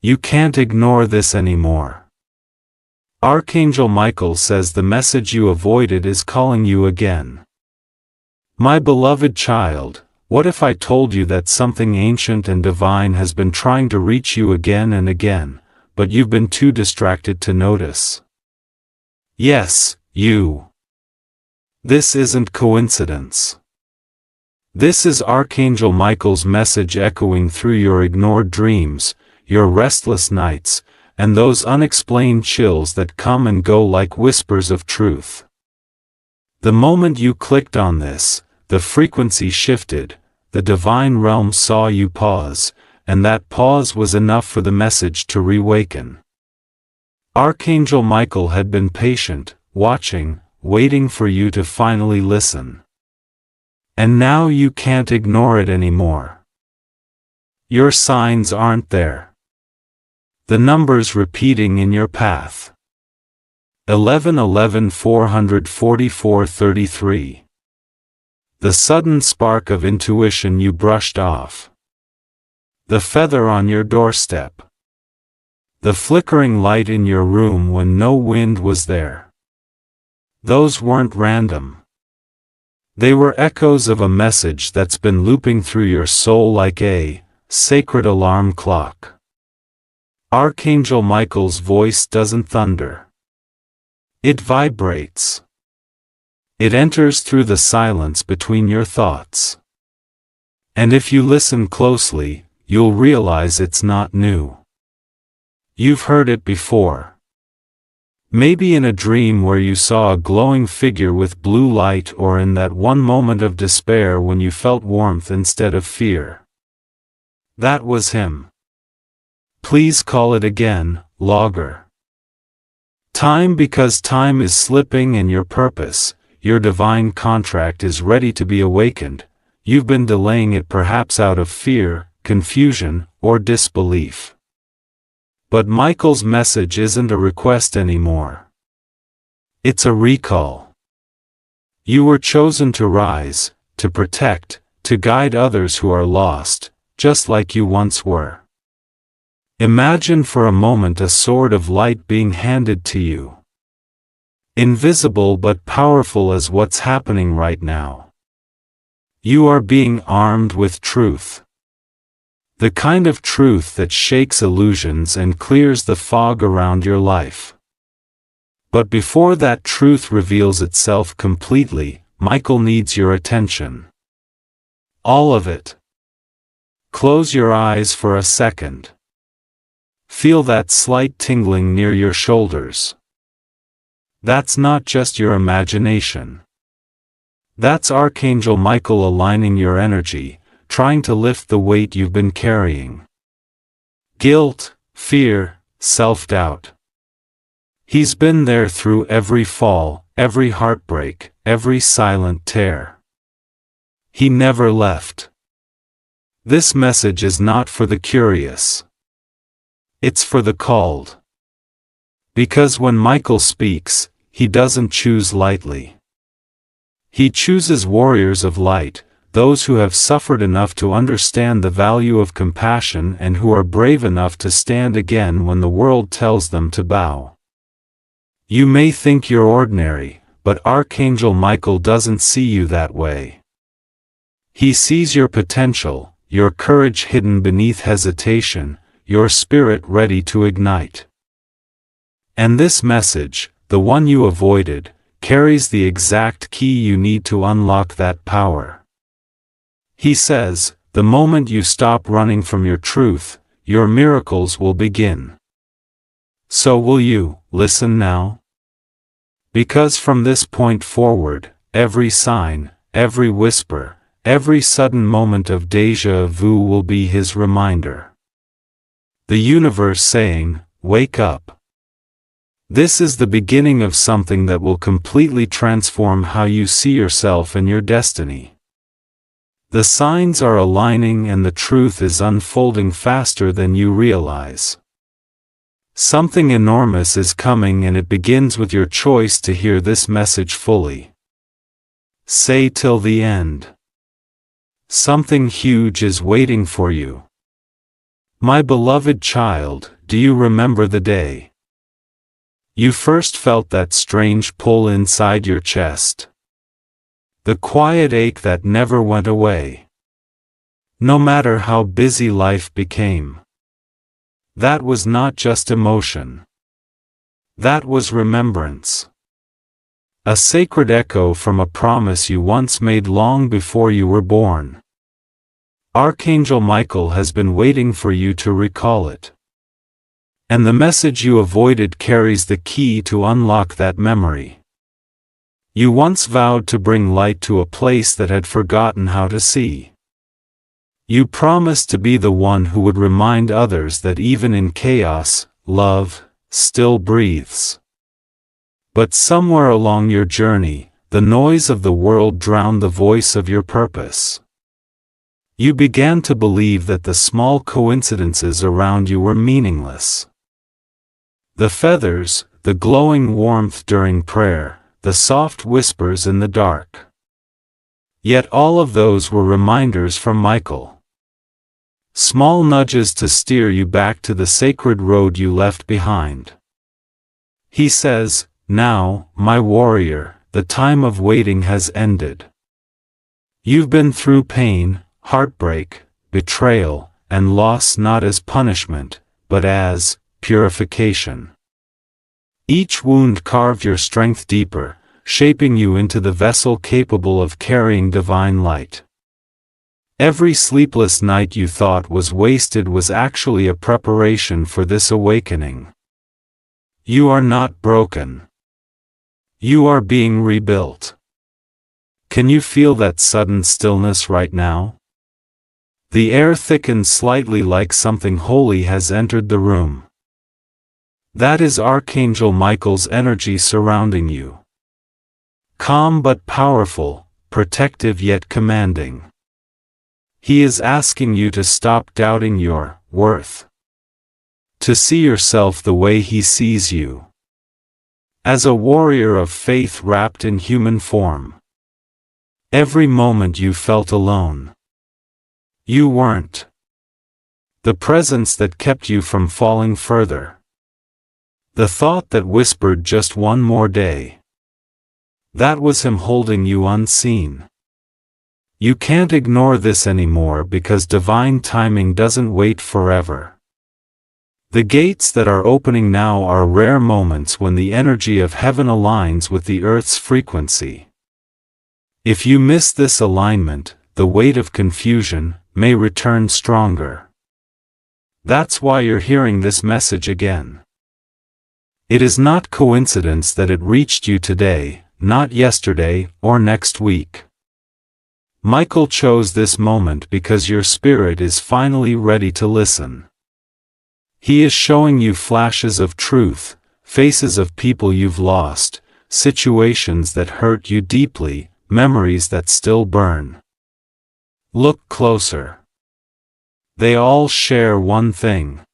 You can't ignore this anymore. Archangel Michael says the message you avoided is calling you again. My beloved child, what if I told you that something ancient and divine has been trying to reach you again and again, but you've been too distracted to notice? Yes, you. This isn't coincidence. This is Archangel Michael's message echoing through your ignored dreams, your restless nights, and those unexplained chills that come and go like whispers of truth. The moment you clicked on this, the frequency shifted, the divine realm saw you pause, and that pause was enough for the message to reawaken. Archangel Michael had been patient, watching, waiting for you to finally listen. And now you can't ignore it anymore. Your signs aren't there. The numbers repeating in your path. 11 11 444 33. The sudden spark of intuition you brushed off. The feather on your doorstep. The flickering light in your room when no wind was there. Those weren't random. They were echoes of a message that's been looping through your soul like a sacred alarm clock. Archangel Michael's voice doesn't thunder. It vibrates. It enters through the silence between your thoughts. And if you listen closely, you'll realize it's not new. You've heard it before. Maybe in a dream where you saw a glowing figure with blue light, or in that one moment of despair when you felt warmth instead of fear. That was him. Please call it again, logger. Time, because time is slipping and your purpose, your divine contract is ready to be awakened. You've been delaying it, perhaps out of fear, confusion, or disbelief. But Michael's message isn't a request anymore. It's a recall. You were chosen to rise, to protect, to guide others who are lost, just like you once were. Imagine for a moment a sword of light being handed to you. Invisible but powerful as what's happening right now. You are being armed with truth. The kind of truth that shakes illusions and clears the fog around your life. But before that truth reveals itself completely, Michael needs your attention. All of it. Close your eyes for a second. Feel that slight tingling near your shoulders. That's not just your imagination. That's Archangel Michael aligning your energy, trying to lift the weight you've been carrying. Guilt, fear, self-doubt. He's been there through every fall, every heartbreak, every silent tear. He never left. This message is not for the curious. It's for the called. Because when Michael speaks, he doesn't choose lightly. He chooses warriors of light, those who have suffered enough to understand the value of compassion and who are brave enough to stand again when the world tells them to bow. You may think you're ordinary, but Archangel Michael doesn't see you that way. He sees your potential, your courage hidden beneath hesitation, your spirit ready to ignite. And this message, the one you avoided, carries the exact key you need to unlock that power. He says, the moment you stop running from your truth, your miracles will begin. So will you listen now? Because from this point forward, every sign, every whisper, every sudden moment of déjà vu will be his reminder. The universe saying, wake up. This is the beginning of something that will completely transform how you see yourself and your destiny. The signs are aligning and the truth is unfolding faster than you realize. Something enormous is coming, and it begins with your choice to hear this message fully. Say till the end. Something huge is waiting for you. My beloved child, do you remember the day you first felt that strange pull inside your chest? The quiet ache that never went away. No matter how busy life became. That was not just emotion. That was remembrance. A sacred echo from a promise you once made long before you were born. Archangel Michael has been waiting for you to recall it. And the message you avoided carries the key to unlock that memory. You once vowed to bring light to a place that had forgotten how to see. You promised to be the one who would remind others that even in chaos, love still breathes. But somewhere along your journey, the noise of the world drowned the voice of your purpose. You began to believe that the small coincidences around you were meaningless. The feathers, the glowing warmth during prayer, the soft whispers in the dark. Yet all of those were reminders from Michael. Small nudges to steer you back to the sacred road you left behind. He says, "Now, my warrior, the time of waiting has ended. You've been through pain, heartbreak, betrayal, and loss not as punishment, but as purification. Each wound carved your strength deeper, shaping you into the vessel capable of carrying divine light. Every sleepless night you thought was wasted was actually a preparation for this awakening. You are not broken. You are being rebuilt. Can you feel that sudden stillness right now? The air thickens slightly like something holy has entered the room. That is Archangel Michael's energy surrounding you. Calm but powerful, protective yet commanding. He is asking you to stop doubting your worth. To see yourself the way he sees you. As a warrior of faith wrapped in human form. Every moment you felt alone. You weren't. The presence that kept you from falling further. The thought that whispered just one more day. That was him holding you unseen. You can't ignore this anymore because divine timing doesn't wait forever. The gates that are opening now are rare moments when the energy of heaven aligns with the earth's frequency. If you miss this alignment, the weight of confusion may return stronger. That's why you're hearing this message again. It is not coincidence that it reached you today, not yesterday or next week. Michael chose this moment because your spirit is finally ready to listen. He is showing you flashes of truth, faces of people you've lost, situations that hurt you deeply, memories that still burn. Look closer. They all share one thing.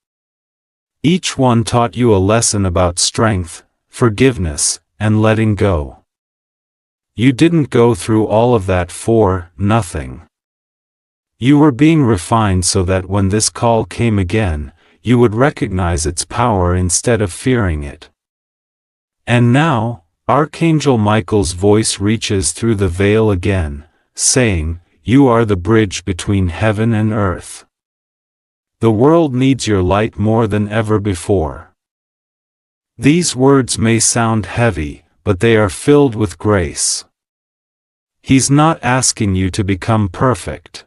Each one taught you a lesson about strength, forgiveness, and letting go. You didn't go through all of that for nothing. You were being refined so that when this call came again, you would recognize its power instead of fearing it. And now, Archangel Michael's voice reaches through the veil again, saying, "You are the bridge between heaven and earth. The world needs your light more than ever before." These words may sound heavy, but they are filled with grace. He's not asking you to become perfect.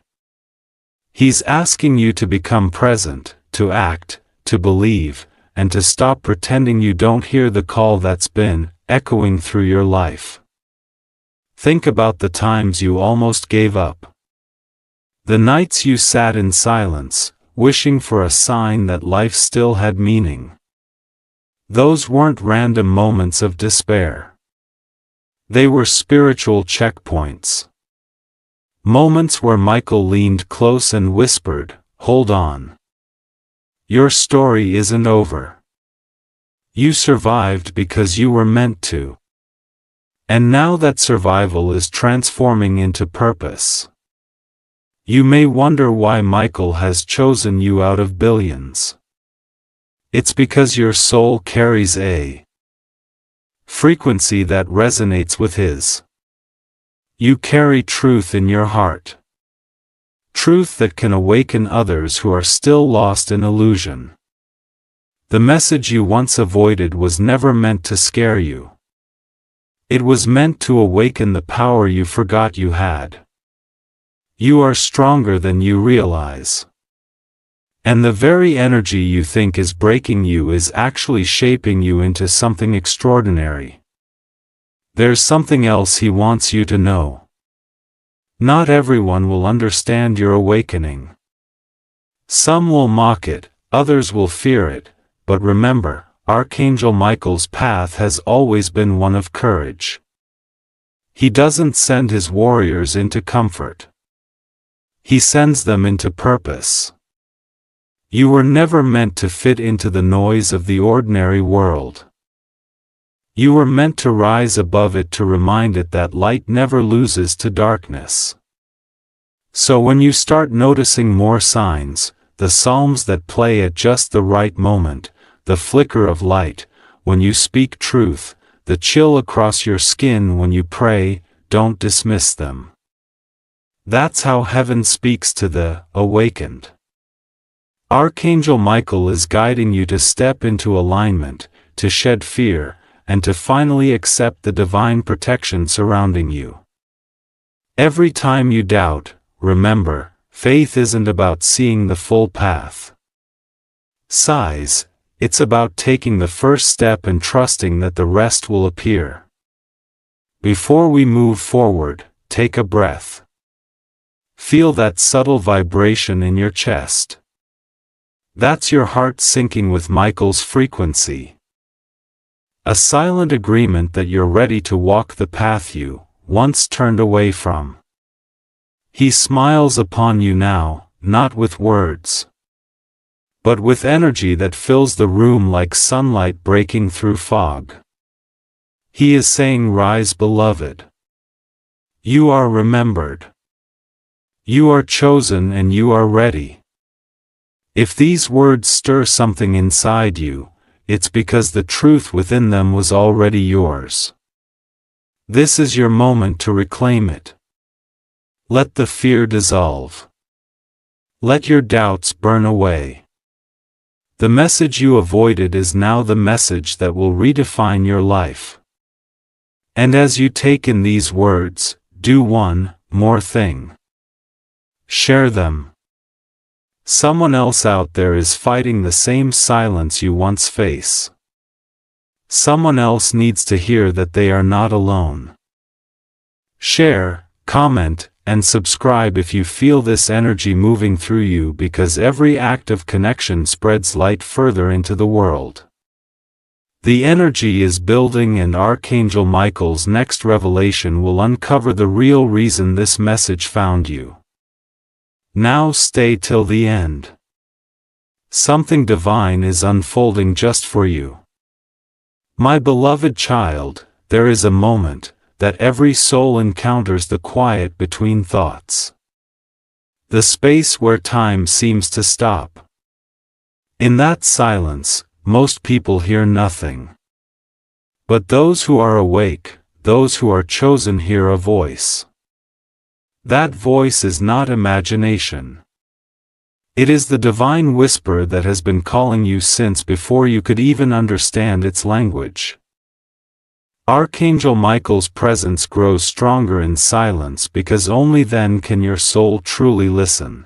He's asking you to become present, to act, to believe, and to stop pretending you don't hear the call that's been echoing through your life. Think about the times you almost gave up. The nights you sat in silence, wishing for a sign that life still had meaning. Those weren't random moments of despair. They were spiritual checkpoints. Moments where Michael leaned close and whispered, "Hold on. Your story isn't over. You survived because you were meant to. And now that survival is transforming into purpose. You may wonder why Michael has chosen you out of billions. It's because your soul carries a frequency that resonates with his. You carry truth in your heart. Truth that can awaken others who are still lost in illusion. The message you once avoided was never meant to scare you. It was meant to awaken the power you forgot you had. You are stronger than you realize. And the very energy you think is breaking you is actually shaping you into something extraordinary. There's something else he wants you to know. Not everyone will understand your awakening. Some will mock it, others will fear it, but remember, Archangel Michael's path has always been one of courage. He doesn't send his warriors into comfort. He sends them into purpose. You were never meant to fit into the noise of the ordinary world. You were meant to rise above it, to remind it that light never loses to darkness. So when you start noticing more signs, the psalms that play at just the right moment, the flicker of light, when you speak truth, the chill across your skin when you pray, don't dismiss them. That's how heaven speaks to the awakened. Archangel Michael is guiding you to step into alignment, to shed fear, and to finally accept the divine protection surrounding you. Every time you doubt, remember, faith isn't about seeing the full path. Size, it's about taking the first step and trusting that the rest will appear. Before we move forward, take a breath. Feel that subtle vibration in your chest. That's your heart syncing with Michael's frequency. A silent agreement that you're ready to walk the path you once turned away from. He smiles upon you now, not with words, but with energy that fills the room like sunlight breaking through fog. He is saying, "Rise, beloved. You are remembered. You are chosen and you are ready." If these words stir something inside you, it's because the truth within them was already yours. This is your moment to reclaim it. Let the fear dissolve. Let your doubts burn away. The message you avoided is now the message that will redefine your life. And as you take in these words, do one more thing. Share them. Someone else out there is fighting the same silence you once faced. Someone else needs to hear that they are not alone. Share, comment, and subscribe if you feel this energy moving through you, because every act of connection spreads light further into the world. The energy is building, and Archangel Michael's next revelation will uncover the real reason this message found you. Now stay till the end. Something divine is unfolding just for you. My beloved child, there is a moment that every soul encounters, the quiet between thoughts. The space where time seems to stop. In that silence, most people hear nothing. But those who are awake, those who are chosen, hear a voice. That voice is not imagination. It is the divine whisper that has been calling you since before you could even understand its language. Archangel Michael's presence grows stronger in silence, because only then can your soul truly listen.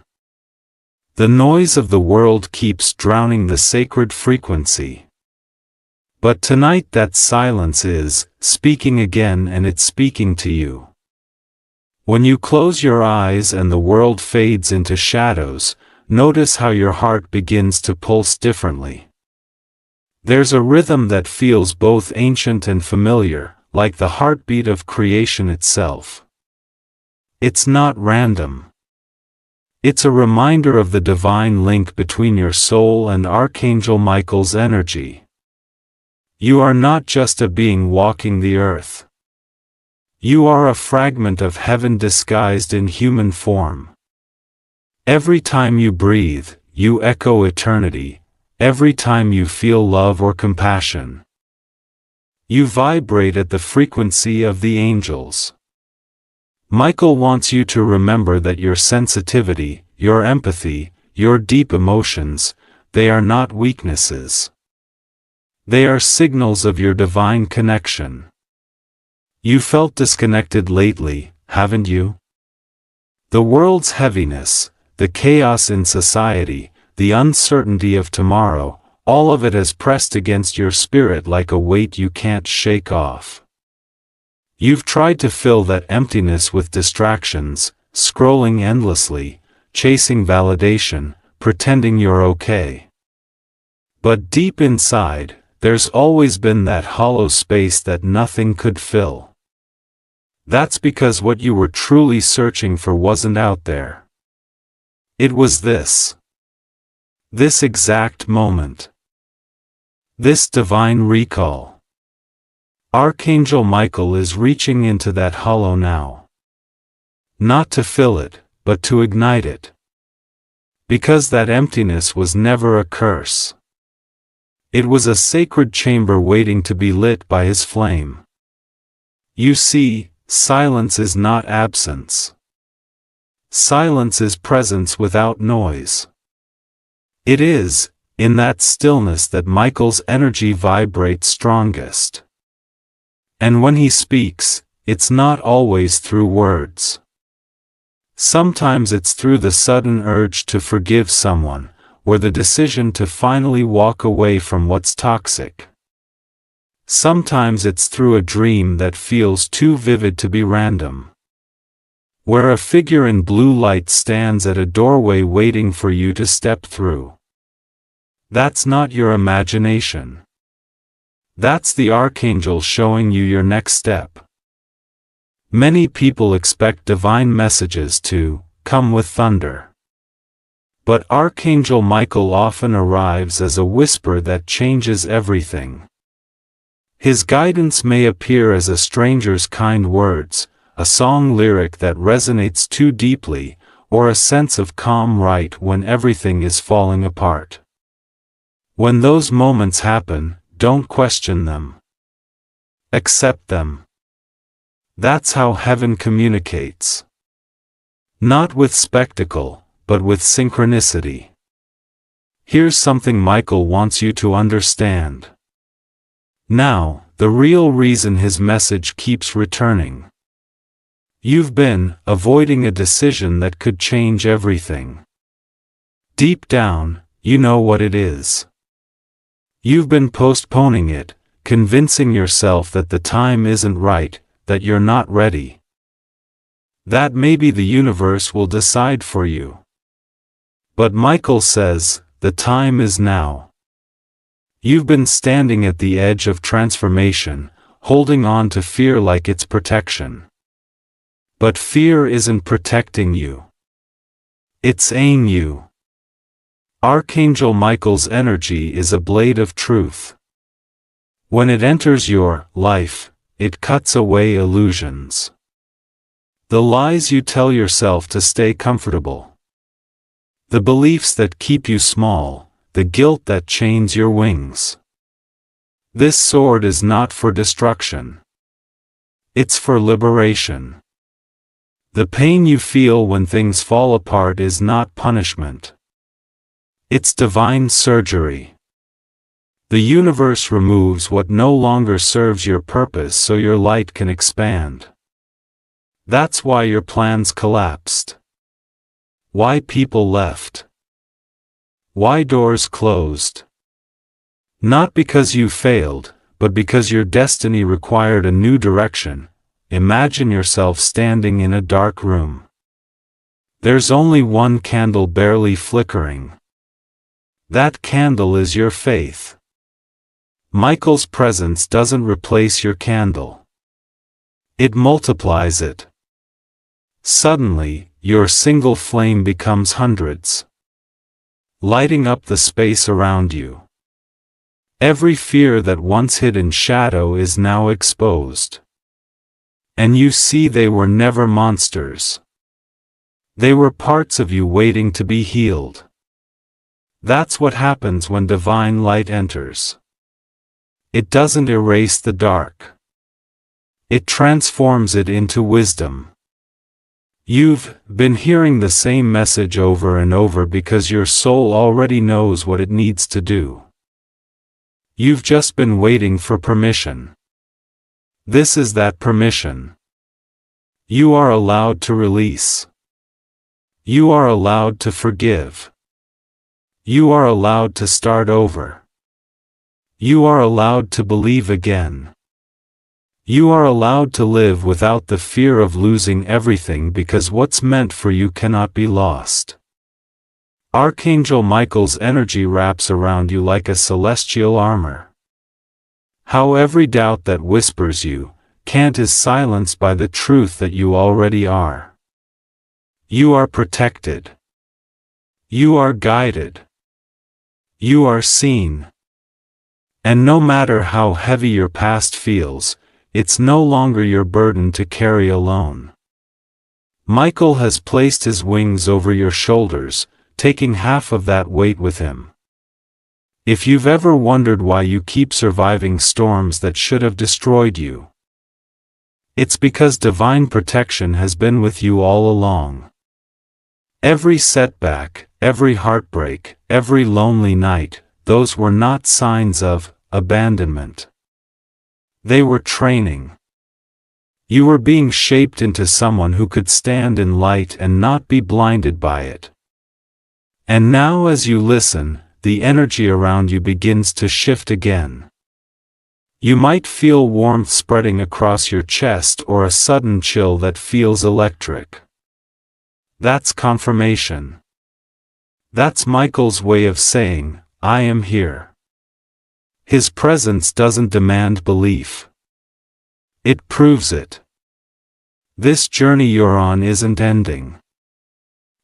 The noise of the world keeps drowning the sacred frequency. But tonight that silence is speaking again, and it's speaking to you. When you close your eyes and the world fades into shadows, notice how your heart begins to pulse differently. There's a rhythm that feels both ancient and familiar, like the heartbeat of creation itself. It's not random. It's a reminder of the divine link between your soul and Archangel Michael's energy. You are not just a being walking the earth. You are a fragment of heaven disguised in human form. Every time you breathe, you echo eternity. Every time you feel love or compassion, you vibrate at the frequency of the angels. Michael wants you to remember that your sensitivity, your empathy, your deep emotions, they are not weaknesses. They are signals of your divine connection. You felt disconnected lately, haven't you? The world's heaviness, the chaos in society, the uncertainty of tomorrow, all of it has pressed against your spirit like a weight you can't shake off. You've tried to fill that emptiness with distractions, scrolling endlessly, chasing validation, pretending you're okay. But deep inside, there's always been that hollow space that nothing could fill. That's because what you were truly searching for wasn't out there. It was this. This exact moment. This divine recall. Archangel Michael is reaching into that hollow now. Not to fill it, but to ignite it. Because that emptiness was never a curse. It was a sacred chamber waiting to be lit by his flame. You see, silence is not absence. Silence is presence without noise. It is, in that stillness that Michael's energy vibrates strongest. And when he speaks, it's not always through words. Sometimes it's through the sudden urge to forgive someone, or the decision to finally walk away from what's toxic. Sometimes it's through a dream that feels too vivid to be random. Where a figure in blue light stands at a doorway waiting for you to step through. That's not your imagination. That's the archangel showing you your next step. Many people expect divine messages to come with thunder. But Archangel Michael often arrives as a whisper that changes everything. His guidance may appear as a stranger's kind words, a song lyric that resonates too deeply, or a sense of calm right when everything is falling apart. When those moments happen, don't question them. Accept them. That's how heaven communicates. Not with spectacle, but with synchronicity. Here's something Michael wants you to understand. Now, the real reason his message keeps returning. You've been avoiding a decision that could change everything. Deep down, you know what it is. You've been postponing it, convincing yourself that the time isn't right, that you're not ready. That maybe the universe will decide for you. But Michael says, the time is now. You've been standing at the edge of transformation, holding on to fear like it's protection. But fear isn't protecting you. It's aiming you. Archangel Michael's energy is a blade of truth. When it enters your life, it cuts away illusions. The lies you tell yourself to stay comfortable. The beliefs that keep you small, the guilt that chains your wings. This sword is not for destruction. It's for liberation. The pain you feel when things fall apart is not punishment. It's divine surgery. The universe removes what no longer serves your purpose so your light can expand. That's why your plans collapsed. Why people left. Why doors closed. Not because you failed, but because your destiny required a new direction. Imagine yourself standing in a dark room. There's only one candle barely flickering. That candle is your faith. Michael's presence doesn't replace your candle. It multiplies it. Suddenly, your single flame becomes hundreds, lighting up the space around you. Every fear that once hid in shadow is now exposed. And you see they were never monsters. They were parts of you waiting to be healed. That's what happens when divine light enters. It doesn't erase the dark. It transforms it into wisdom. You've been hearing the same message over and over because your soul already knows what it needs to do. You've just been waiting for permission. This is that permission. You are allowed to release. You are allowed to forgive. You are allowed to start over. You are allowed to believe again. You are allowed to live without the fear of losing everything because what's meant for you cannot be lost. Archangel Michael's energy wraps around you like a celestial armor. How every doubt that whispers you can't is silenced by the truth that you already are. You are protected. You are guided. You are seen. And no matter how heavy your past feels, it's no longer your burden to carry alone. Michael has placed his wings over your shoulders, taking half of that weight with him. If you've ever wondered why you keep surviving storms that should have destroyed you, it's because divine protection has been with you all along. Every setback, every heartbreak, every lonely night, those were not signs of abandonment. They were training. You were being shaped into someone who could stand in light and not be blinded by it. And now as you listen, the energy around you begins to shift again. You might feel warmth spreading across your chest or a sudden chill that feels electric. That's confirmation. That's Michael's way of saying, I am here. His presence doesn't demand belief. It proves it. This journey you're on isn't ending.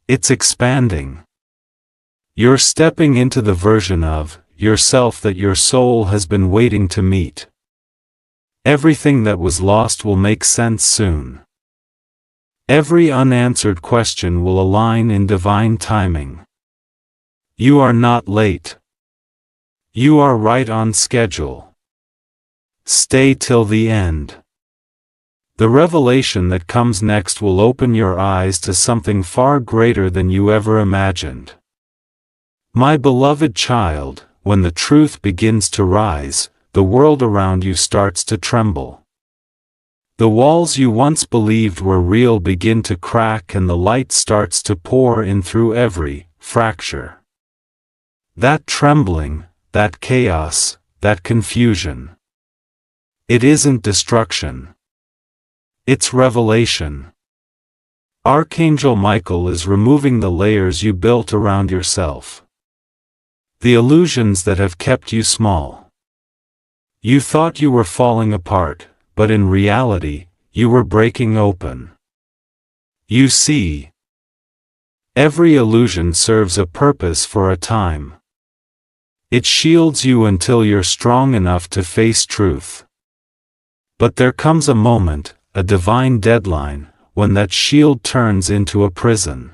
It's expanding. You're stepping into the version of yourself that your soul has been waiting to meet. Everything that was lost will make sense soon. Every unanswered question will align in divine timing. You are not late. You are right on schedule. Stay till the end. The revelation that comes next will open your eyes to something far greater than you ever imagined. My beloved child, when the truth begins to rise, the world around you starts to tremble. The walls you once believed were real begin to crack and the light starts to pour in through every fracture. That trembling, that chaos, that confusion. It isn't destruction. It's revelation. Archangel Michael is removing the layers you built around yourself. The illusions that have kept you small. You thought you were falling apart, but in reality, you were breaking open. You see, every illusion serves a purpose for a time. It shields you until you're strong enough to face truth. But there comes a moment, a divine deadline, when that shield turns into a prison.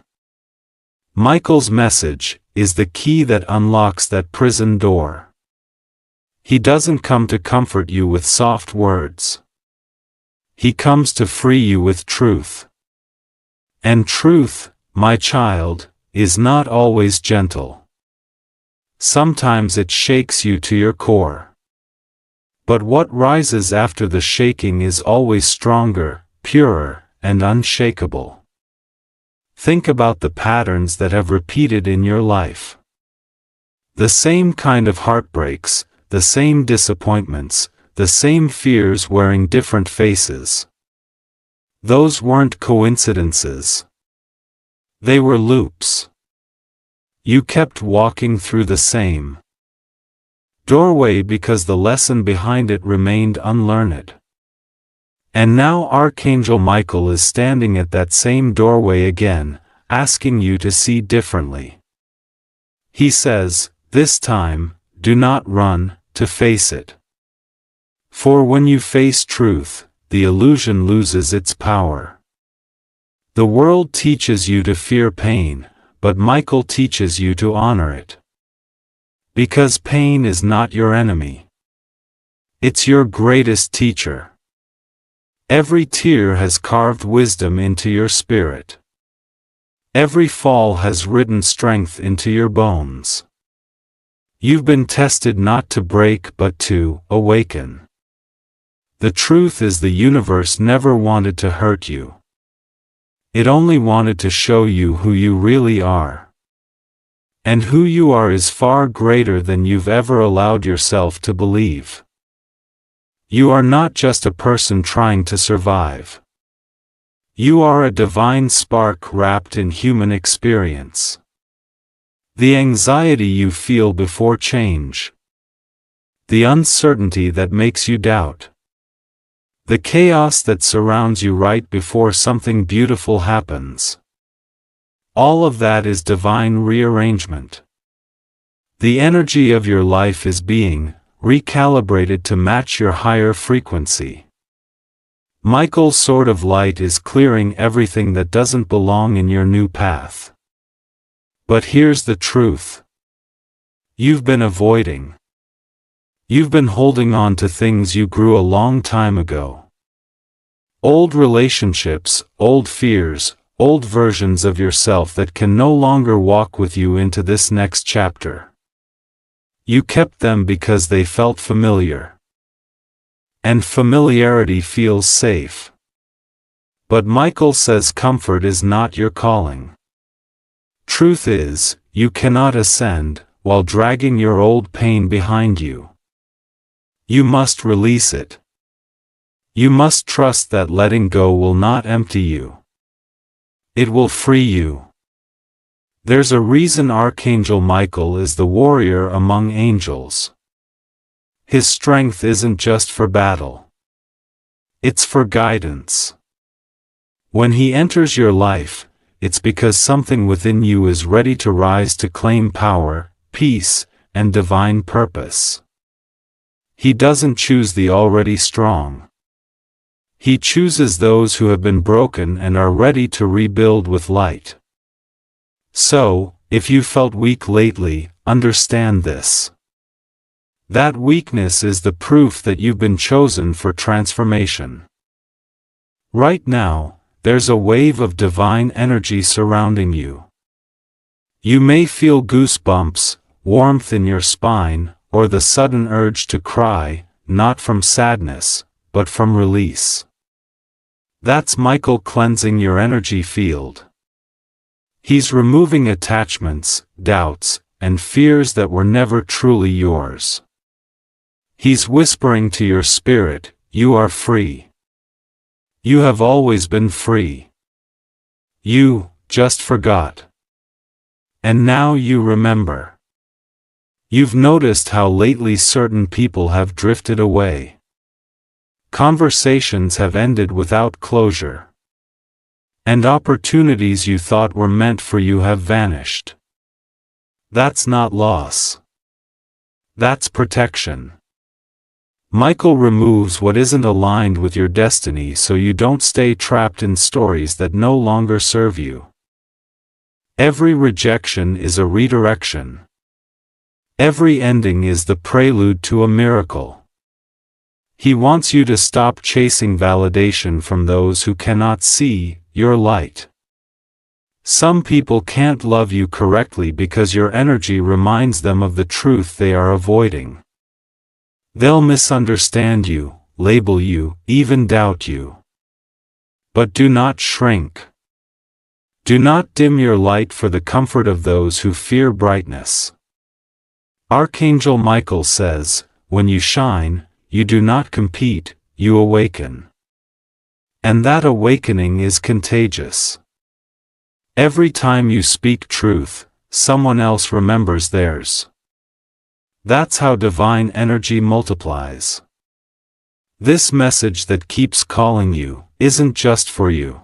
Michael's message is the key that unlocks that prison door. He doesn't come to comfort you with soft words. He comes to free you with truth. And truth, my child, is not always gentle. Sometimes it shakes you to your core. But what rises after the shaking is always stronger, purer, and unshakable. Think about the patterns that have repeated in your life. The same kind of heartbreaks, the same disappointments, the same fears wearing different faces. Those weren't coincidences. They were loops. You kept walking through the same doorway because the lesson behind it remained unlearned. And now Archangel Michael is standing at that same doorway again, asking you to see differently. He says, this time, do not run, to face it. For when you face truth, the illusion loses its power. The world teaches you to fear pain, but Michael teaches you to honor it. Because pain is not your enemy. It's your greatest teacher. Every tear has carved wisdom into your spirit. Every fall has ridden strength into your bones. You've been tested not to break but to awaken. The truth is the universe never wanted to hurt you. It only wanted to show you who you really are. And who you are is far greater than you've ever allowed yourself to believe. You are not just a person trying to survive. You are a divine spark wrapped in human experience. The anxiety you feel before change. The uncertainty that makes you doubt. The chaos that surrounds you right before something beautiful happens. All of that is divine rearrangement. The energy of your life is being recalibrated to match your higher frequency. Michael's sword of light is clearing everything that doesn't belong in your new path. But here's the truth. You've been avoiding. You've been holding on to things you grew a long time ago. Old relationships, old fears, old versions of yourself that can no longer walk with you into this next chapter. You kept them because they felt familiar. And familiarity feels safe. But Michael says comfort is not your calling. Truth is, you cannot ascend while dragging your old pain behind you. You must release it. You must trust that letting go will not empty you. It will free you. There's a reason Archangel Michael is the warrior among angels. His strength isn't just for battle. It's for guidance. When he enters your life, it's because something within you is ready to rise to claim power, peace, and divine purpose. He doesn't choose the already strong. He chooses those who have been broken and are ready to rebuild with light. So, if you felt weak lately, understand this. That weakness is the proof that you've been chosen for transformation. Right now, there's a wave of divine energy surrounding you. You may feel goosebumps, warmth in your spine, or the sudden urge to cry, not from sadness, but from release. That's Michael cleansing your energy field. He's removing attachments, doubts, and fears that were never truly yours. He's whispering to your spirit, you are free. You have always been free. You just forgot. And now you remember. You've noticed how lately certain people have drifted away. Conversations have ended without closure. And opportunities you thought were meant for you have vanished. That's not loss. That's protection. Michael removes what isn't aligned with your destiny so you don't stay trapped in stories that no longer serve you. Every rejection is a redirection. Every ending is the prelude to a miracle. He wants you to stop chasing validation from those who cannot see your light. Some people can't love you correctly because your energy reminds them of the truth they are avoiding. They'll misunderstand you, label you, even doubt you. But do not shrink. Do not dim your light for the comfort of those who fear brightness. Archangel Michael says, when you shine, you do not compete, you awaken. And that awakening is contagious. Every time you speak truth, someone else remembers theirs. That's how divine energy multiplies. This message that keeps calling you isn't just for you.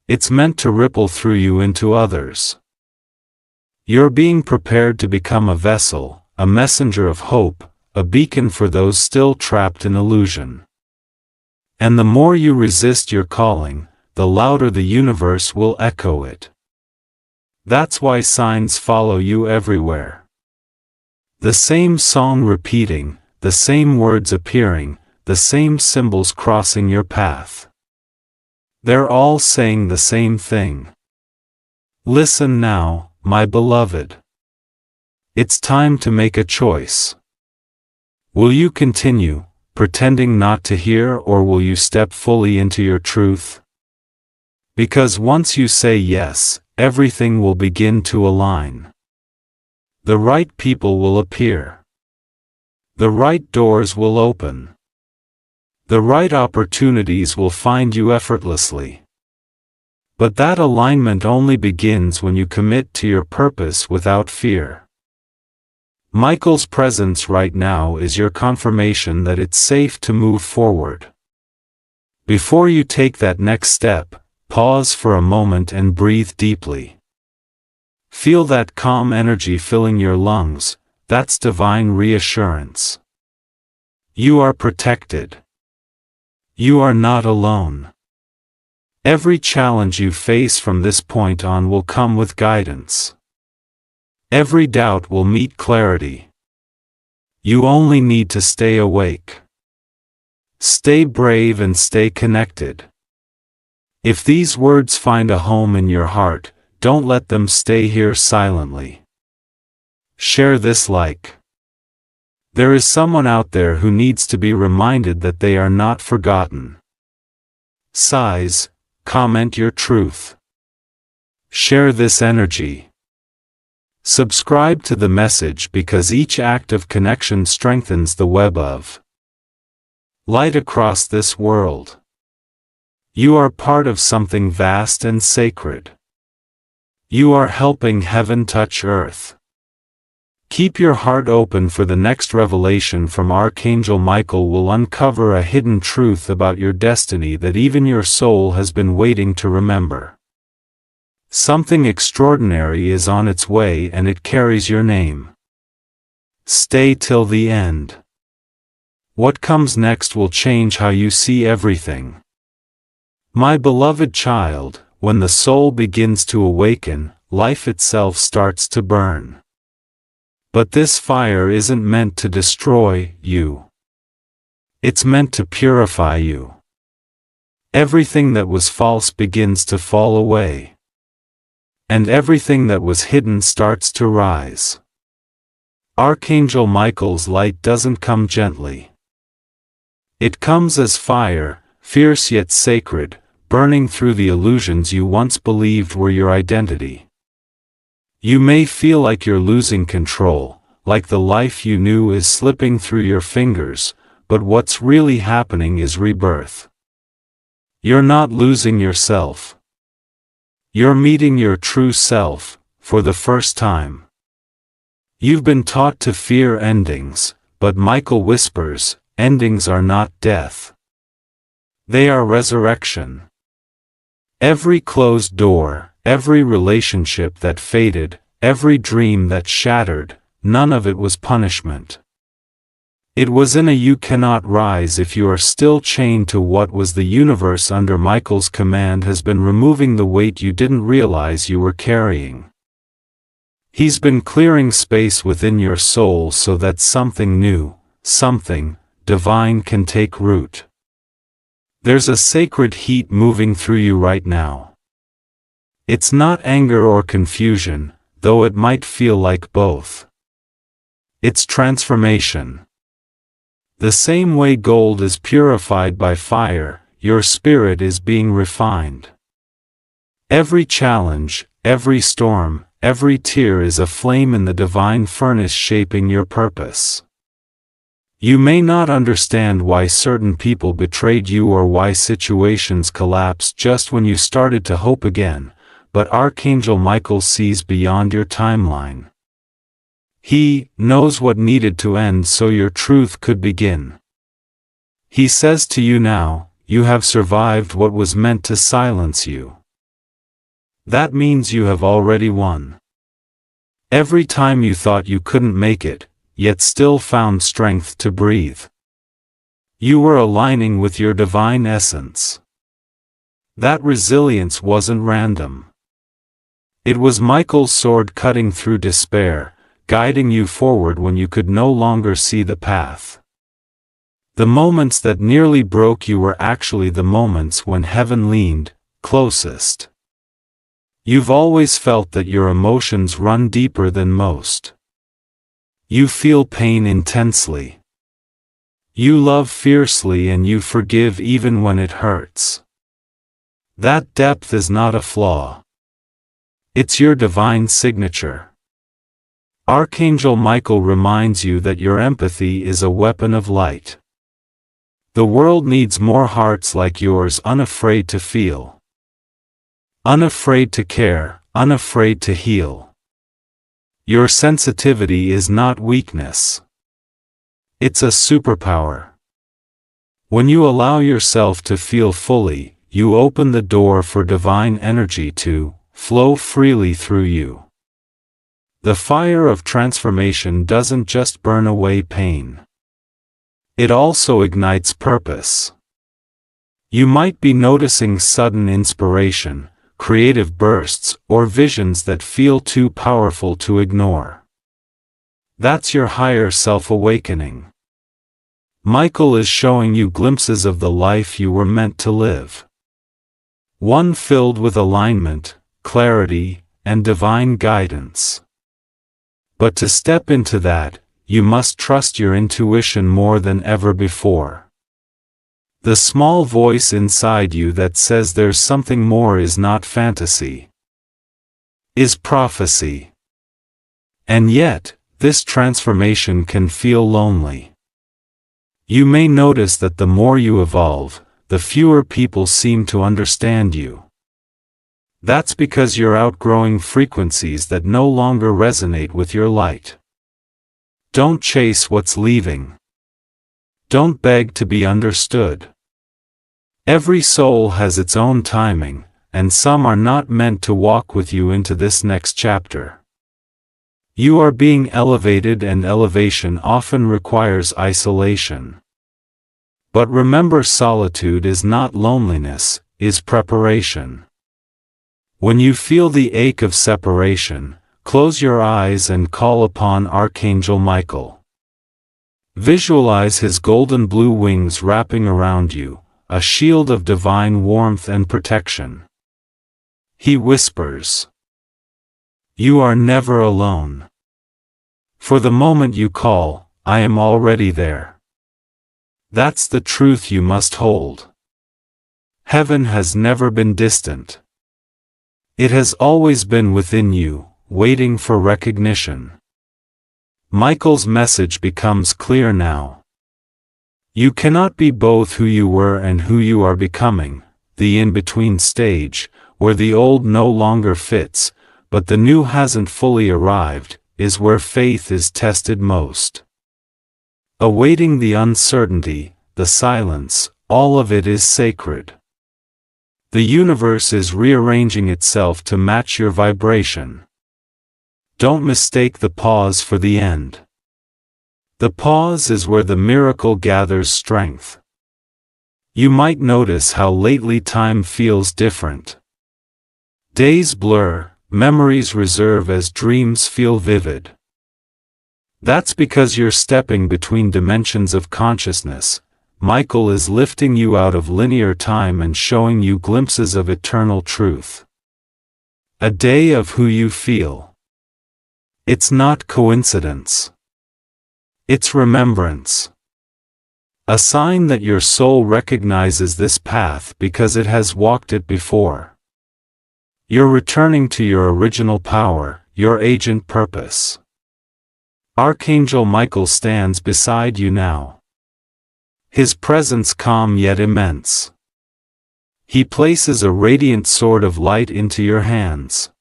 It's meant to ripple through you into others. You're being prepared to become a vessel, a messenger of hope, a beacon for those still trapped in illusion. And the more you resist your calling, the louder the universe will echo it. That's why signs follow you everywhere. The same song repeating, the same words appearing, the same symbols crossing your path. They're all saying the same thing. Listen now, my beloved. It's time to make a choice. Will you continue, pretending not to hear, or will you step fully into your truth? Because once you say yes, everything will begin to align. The right people will appear. The right doors will open. The right opportunities will find you effortlessly. But that alignment only begins when you commit to your purpose without fear. Michael's presence right now is your confirmation that it's safe to move forward. Before you take that next step, pause for a moment and breathe deeply. Feel that calm energy filling your lungs. That's divine reassurance. You are protected. You are not alone. Every challenge you face from this point on will come with guidance. Every doubt will meet clarity. You only need to stay awake. Stay brave and stay connected. If these words find a home in your heart, don't let them stay here silently. Share this like. There is someone out there who needs to be reminded that they are not forgotten. Size, comment your truth. Share this energy. Subscribe to the message, because each act of connection strengthens the web of light across this world. You are part of something vast and sacred. You are helping heaven touch earth. Keep your heart open, for the next revelation from Archangel Michael will uncover a hidden truth about your destiny that even your soul has been waiting to remember. Something extraordinary is on its way, and it carries your name. Stay till the end. What comes next will change how you see everything. My beloved child, when the soul begins to awaken, life itself starts to burn. But this fire isn't meant to destroy you. It's meant to purify you. Everything that was false begins to fall away. And everything that was hidden starts to rise. Archangel Michael's light doesn't come gently. It comes as fire, fierce yet sacred, burning through the illusions you once believed were your identity. You may feel like you're losing control, like the life you knew is slipping through your fingers, but what's really happening is rebirth. You're not losing yourself. You're meeting your true self, for the first time. You've been taught to fear endings, but Michael whispers, endings are not death. They are resurrection. Every closed door, every relationship that faded, every dream that shattered, none of it was punishment. It was in a you cannot rise if you are still chained to what was. The universe under Michael's command has been removing the weight you didn't realize you were carrying. He's been clearing space within your soul so that something new, something divine can take root. There's a sacred heat moving through you right now. It's not anger or confusion, though it might feel like both. It's transformation. The same way gold is purified by fire, your spirit is being refined. Every challenge, every storm, every tear is a flame in the divine furnace shaping your purpose. You may not understand why certain people betrayed you or why situations collapsed just when you started to hope again, but Archangel Michael sees beyond your timeline. He knows what needed to end so your truth could begin. He says to you now, you have survived what was meant to silence you. That means you have already won. Every time you thought you couldn't make it, yet still found strength to breathe. You were aligning with your divine essence. That resilience wasn't random. It was Michael's sword cutting through despair, guiding you forward when you could no longer see the path. The moments that nearly broke you were actually the moments when heaven leaned closest. You've always felt that your emotions run deeper than most. You feel pain intensely. You love fiercely and you forgive even when it hurts. That depth is not a flaw. It's your divine signature. Archangel Michael reminds you that your empathy is a weapon of light. The world needs more hearts like yours, unafraid to feel. Unafraid to care, unafraid to heal. Your sensitivity is not weakness. It's a superpower. When you allow yourself to feel fully, you open the door for divine energy to flow freely through you. The fire of transformation doesn't just burn away pain. It also ignites purpose. You might be noticing sudden inspiration, creative bursts, or visions that feel too powerful to ignore. That's your higher self awakening. Michael is showing you glimpses of the life you were meant to live. One filled with alignment, clarity, and divine guidance. But to step into that, you must trust your intuition more than ever before. The small voice inside you that says there's something more is not fantasy, is prophecy. And yet, this transformation can feel lonely. You may notice that the more you evolve, the fewer people seem to understand you. That's because you're outgrowing frequencies that no longer resonate with your light. Don't chase what's leaving. Don't beg to be understood. Every soul has its own timing, and some are not meant to walk with you into this next chapter. You are being elevated, and elevation often requires isolation. But remember, solitude is not loneliness, is preparation. When you feel the ache of separation, close your eyes and call upon Archangel Michael. Visualize his golden blue wings wrapping around you, a shield of divine warmth and protection. He whispers, "You are never alone. For the moment you call, I am already there." That's the truth you must hold. Heaven has never been distant. It has always been within you, waiting for recognition. Michael's message becomes clear now. You cannot be both who you were and who you are becoming, the in-between stage, where the old no longer fits, but the new hasn't fully arrived, is where faith is tested most. Awaiting the uncertainty, the silence, all of it is sacred. The universe is rearranging itself to match your vibration. Don't mistake the pause for the end. The pause is where the miracle gathers strength. You might notice how lately time feels different. Days blur, memories reserve as dreams feel vivid. That's because you're stepping between dimensions of consciousness. Michael is lifting you out of linear time and showing you glimpses of eternal truth. A day of who you feel. It's not coincidence. It's remembrance. A sign that your soul recognizes this path because it has walked it before. You're returning to your original power, your agent purpose. Archangel Michael stands beside you now. His presence calm yet immense. He places a radiant sword of light into your hands.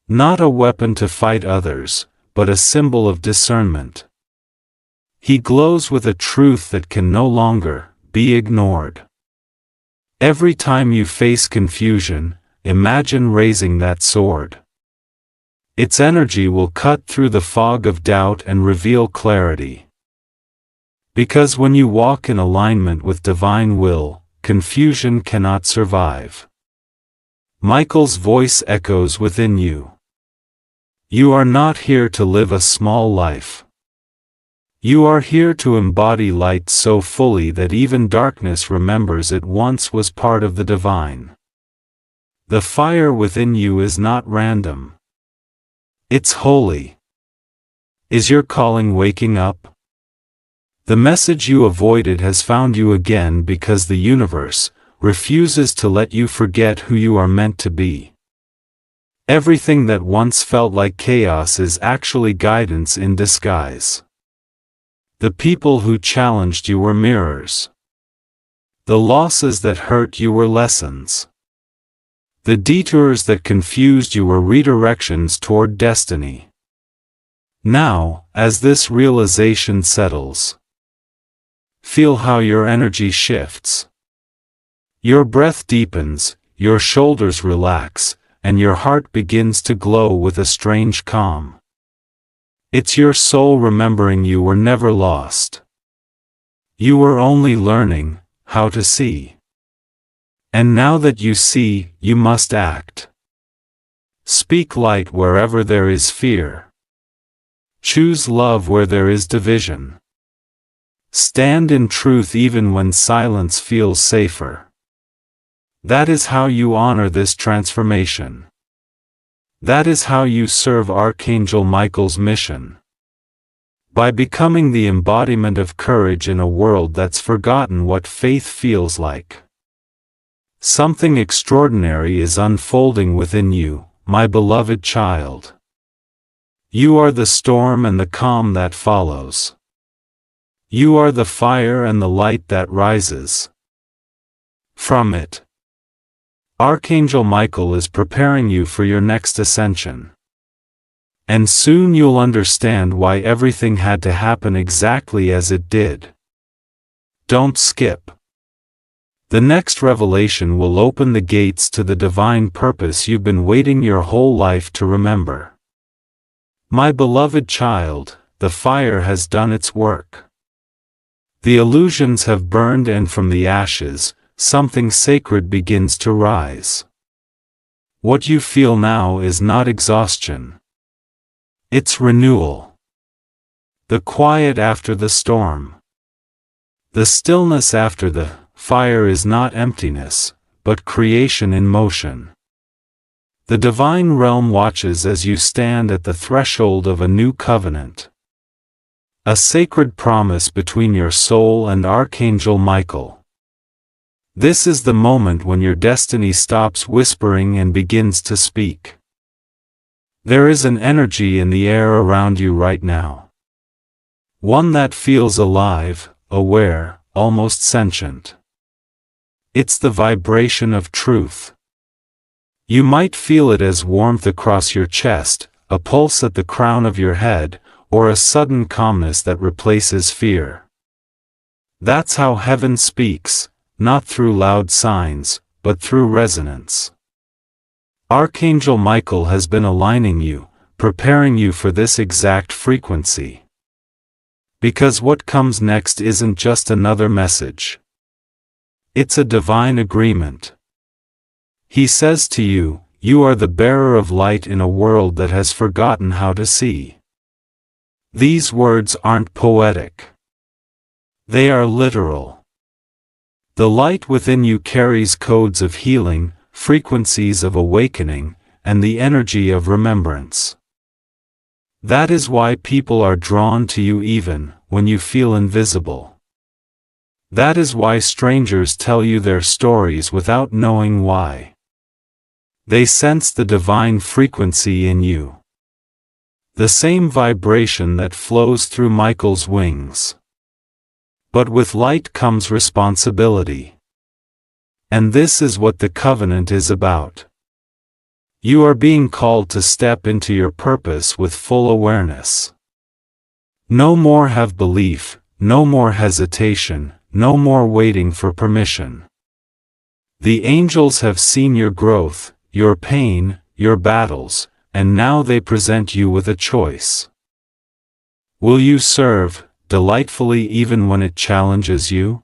Not a weapon to fight others, but a symbol of discernment. He glows with a truth that can no longer be ignored. Every time you face confusion, imagine raising that sword. Its energy will cut through the fog of doubt and reveal clarity. Because when you walk in alignment with divine will, confusion cannot survive. Michael's voice echoes within you. You are not here to live a small life. You are here to embody light so fully that even darkness remembers it once was part of the divine. The fire within you is not random. It's holy. Is your calling waking up? The message you avoided has found you again because the universe refuses to let you forget who you are meant to be. Everything that once felt like chaos is actually guidance in disguise. The people who challenged you were mirrors. The losses that hurt you were lessons. The detours that confused you were redirections toward destiny. Now, as this realization settles, feel how your energy shifts. Your breath deepens, your shoulders relax, and your heart begins to glow with a strange calm. It's your soul remembering you were never lost. You were only learning how to see. And now that you see, you must act. Speak light wherever there is fear. Choose love where there is division. Stand in truth even when silence feels safer. That is how you honor this transformation. That is how you serve Archangel Michael's mission. By becoming the embodiment of courage in a world that's forgotten what faith feels like. Something extraordinary is unfolding within you, my beloved child. You are the storm and the calm that follows. You are the fire and the light that rises from it. Archangel Michael is preparing you for your next ascension. And soon you'll understand why everything had to happen exactly as it did. Don't skip. The next revelation will open the gates to the divine purpose you've been waiting your whole life to remember. My beloved child, the fire has done its work. The illusions have burned, and from the ashes, something sacred begins to rise. What you feel now is not exhaustion. It's renewal. The quiet after the storm. The stillness after the fire is not emptiness, but creation in motion. The divine realm watches as you stand at the threshold of a new covenant. A sacred promise between your soul and Archangel Michael. This is the moment when your destiny stops whispering and begins to speak. There is an energy in the air around you right now. One that feels alive, aware, almost sentient. It's the vibration of truth. You might feel it as warmth across your chest, a pulse at the crown of your head, or a sudden calmness that replaces fear. That's how heaven speaks. Not through loud signs, but through resonance. Archangel Michael has been aligning you, preparing you for this exact frequency. Because what comes next isn't just another message. It's a divine agreement. He says to you, you are the bearer of light in a world that has forgotten how to see. These words aren't poetic. They are literal. The light within you carries codes of healing, frequencies of awakening, and the energy of remembrance. That is why people are drawn to you even when you feel invisible. That is why strangers tell you their stories without knowing why. They sense the divine frequency in you. The same vibration that flows through Michael's wings. But with light comes responsibility. And this is what the covenant is about. You are being called to step into your purpose with full awareness. No more have belief, no more hesitation, no more waiting for permission. The angels have seen your growth, your pain, your battles, and now they present you with a choice. Will you serve delightfully even when it challenges you?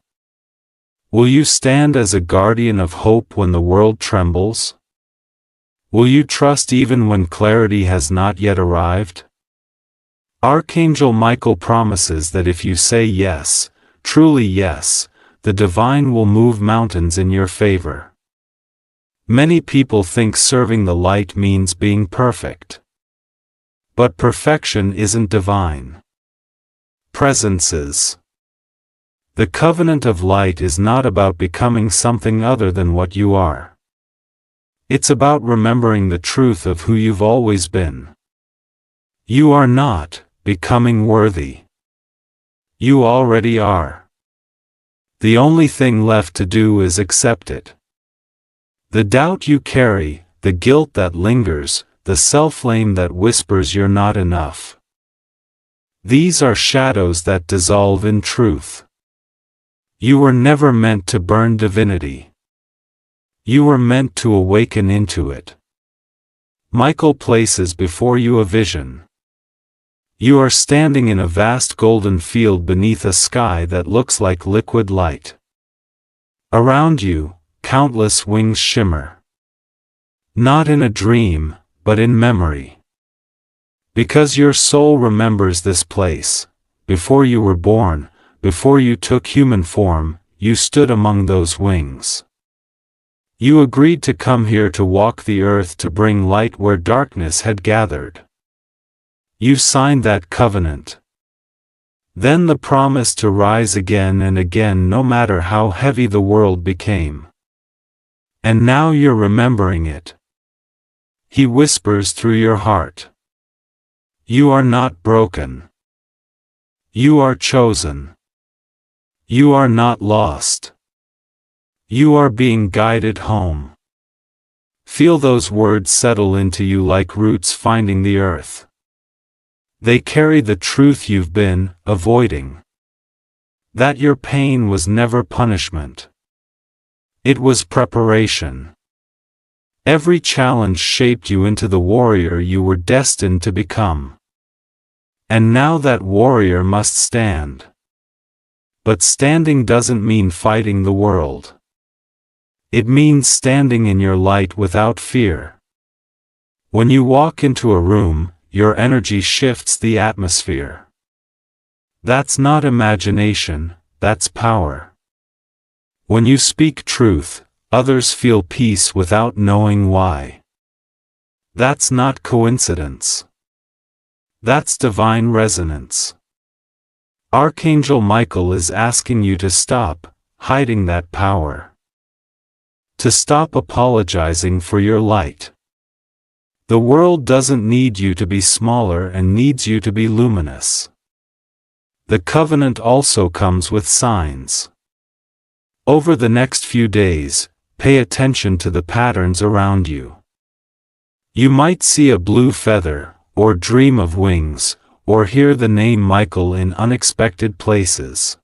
Will you stand as a guardian of hope when the world trembles? Will you trust even when clarity has not yet arrived? Archangel Michael promises that if you say yes, truly yes, the divine will move mountains in your favor. Many people think serving the light means being perfect. But perfection isn't divine. Presence is. The covenant of light is not about becoming something other than what you are. It's about remembering the truth of who you've always been. You are not becoming worthy. You already are. The only thing left to do is accept it. The doubt you carry, the guilt that lingers, the self-blame that whispers you're not enough. These are shadows that dissolve in truth. You were never meant to burn divinity. You were meant to awaken into it. Michael places before you a vision. You are standing in a vast golden field beneath a sky that looks like liquid light. Around you, countless wings shimmer. Not in a dream, but in memory. Because your soul remembers this place, before you were born, before you took human form, you stood among those wings. You agreed to come here to walk the earth to bring light where darkness had gathered. You signed that covenant. Then the promise to rise again and again no matter how heavy the world became. And now you're remembering it. He whispers through your heart. You are not broken. You are chosen. You are not lost. You are being guided home. Feel those words settle into you like roots finding the earth. They carry the truth you've been avoiding. That your pain was never punishment. It was preparation. Every challenge shaped you into the warrior you were destined to become. And now that warrior must stand. But standing doesn't mean fighting the world. It means standing in your light without fear. When you walk into a room, your energy shifts the atmosphere. That's not imagination, that's power. When you speak truth, others feel peace without knowing why. That's not coincidence. That's divine resonance. Archangel Michael is asking you to stop hiding that power. To stop apologizing for your light. The world doesn't need you to be smaller and needs you to be luminous. The covenant also comes with signs. Over the next few days, pay attention to the patterns around you. You might see a blue feather, or dream of wings, or hear the name Michael in unexpected places.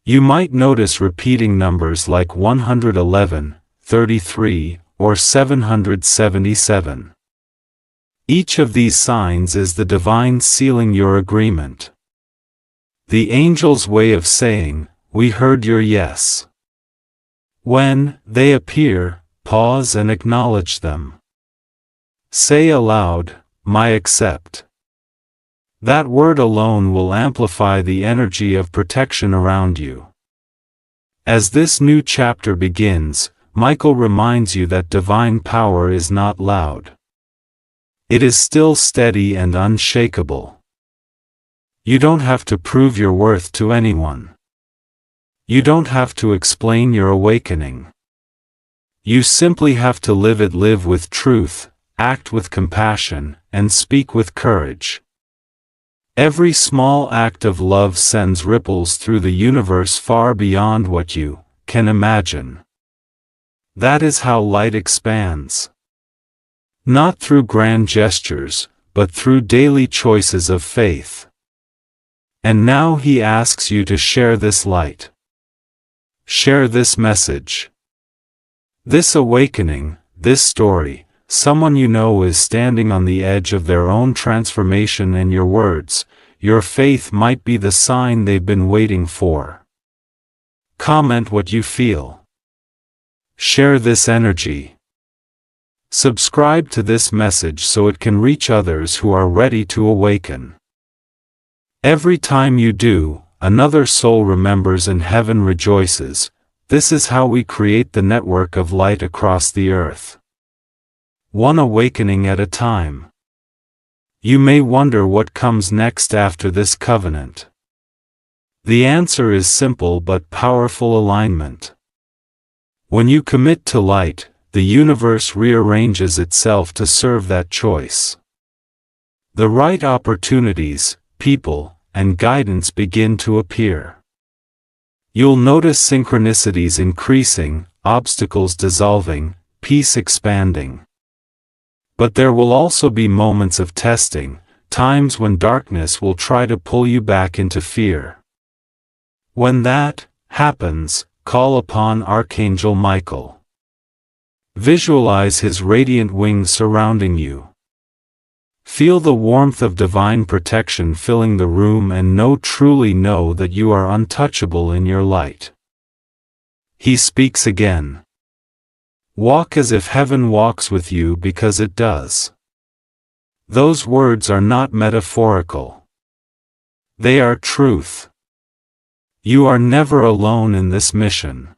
You might notice repeating numbers like 111, 33, or 777. Each of these signs is the divine sealing your agreement. The angel's way of saying, "We heard your yes." When they appear, pause and acknowledge them. Say aloud, "My accept." That word alone will amplify the energy of protection around you. As this new chapter begins, Michael reminds you that divine power is not loud. It is still steady and unshakable. You don't have to prove your worth to anyone. You don't have to explain your awakening. You simply have to live with truth, act with compassion, and speak with courage. Every small act of love sends ripples through the universe far beyond what you can imagine. That is how light expands. Not through grand gestures, but through daily choices of faith. And now he asks you to share this light. Share this message. This awakening, this story. Someone you know is standing on the edge of their own transformation, and your words, your faith might be the sign they've been waiting for. Comment what you feel. Share this energy. Subscribe to this message so it can reach others who are ready to awaken. Every time you do, another soul remembers and heaven rejoices. This is how we create the network of light across the earth. One awakening at a time. You may wonder what comes next after this covenant. The answer is simple but powerful: alignment. When you commit to light, the universe rearranges itself to serve that choice. The right opportunities, people, and guidance begin to appear. You'll notice synchronicities increasing, obstacles dissolving, peace expanding. But there will also be moments of testing, times when darkness will try to pull you back into fear. When that happens, call upon Archangel Michael. Visualize his radiant wings surrounding you. Feel the warmth of divine protection filling the room and truly know that you are untouchable in your light. He speaks again. Walk as if heaven walks with you, because it does. Those words are not metaphorical. They are truth. You are never alone in this mission.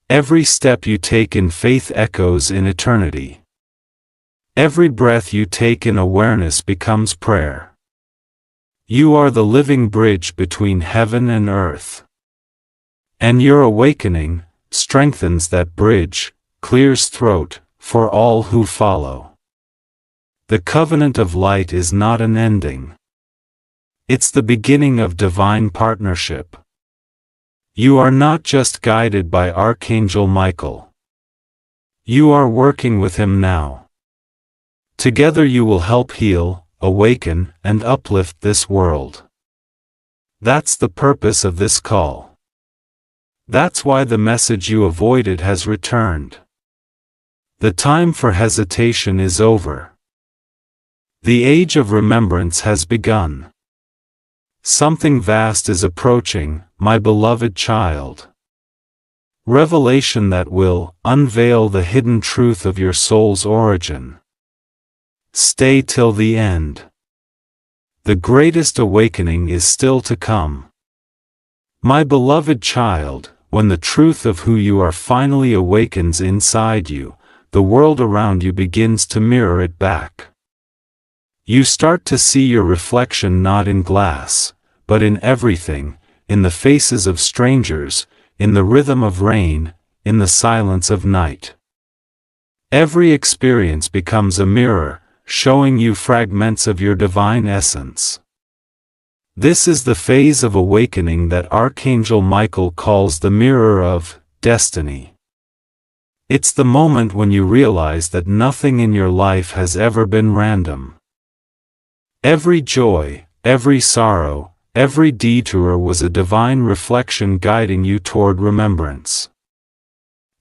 Every step you take in faith echoes in eternity. Every breath you take in awareness becomes prayer. You are the living bridge between heaven and earth. And your awakening strengthens that bridge, clears throat for all who follow. The covenant of light is not an ending. It's the beginning of divine partnership. You are not just guided by Archangel Michael. You are working with him now. Together you will help heal, awaken, and uplift this world. That's the purpose of this call. That's why the message you avoided has returned. The time for hesitation is over. The age of remembrance has begun. Something vast is approaching, my beloved child. Revelation that will unveil the hidden truth of your soul's origin. Stay till the end. The greatest awakening is still to come. My beloved child, when the truth of who you are finally awakens inside you, the world around you begins to mirror it back. You start to see your reflection not in glass, but in everything, in the faces of strangers, in the rhythm of rain, in the silence of night. Every experience becomes a mirror, showing you fragments of your divine essence. This is the phase of awakening that Archangel Michael calls the mirror of destiny. It's the moment when you realize that nothing in your life has ever been random. Every joy, every sorrow, every detour was a divine reflection guiding you toward remembrance.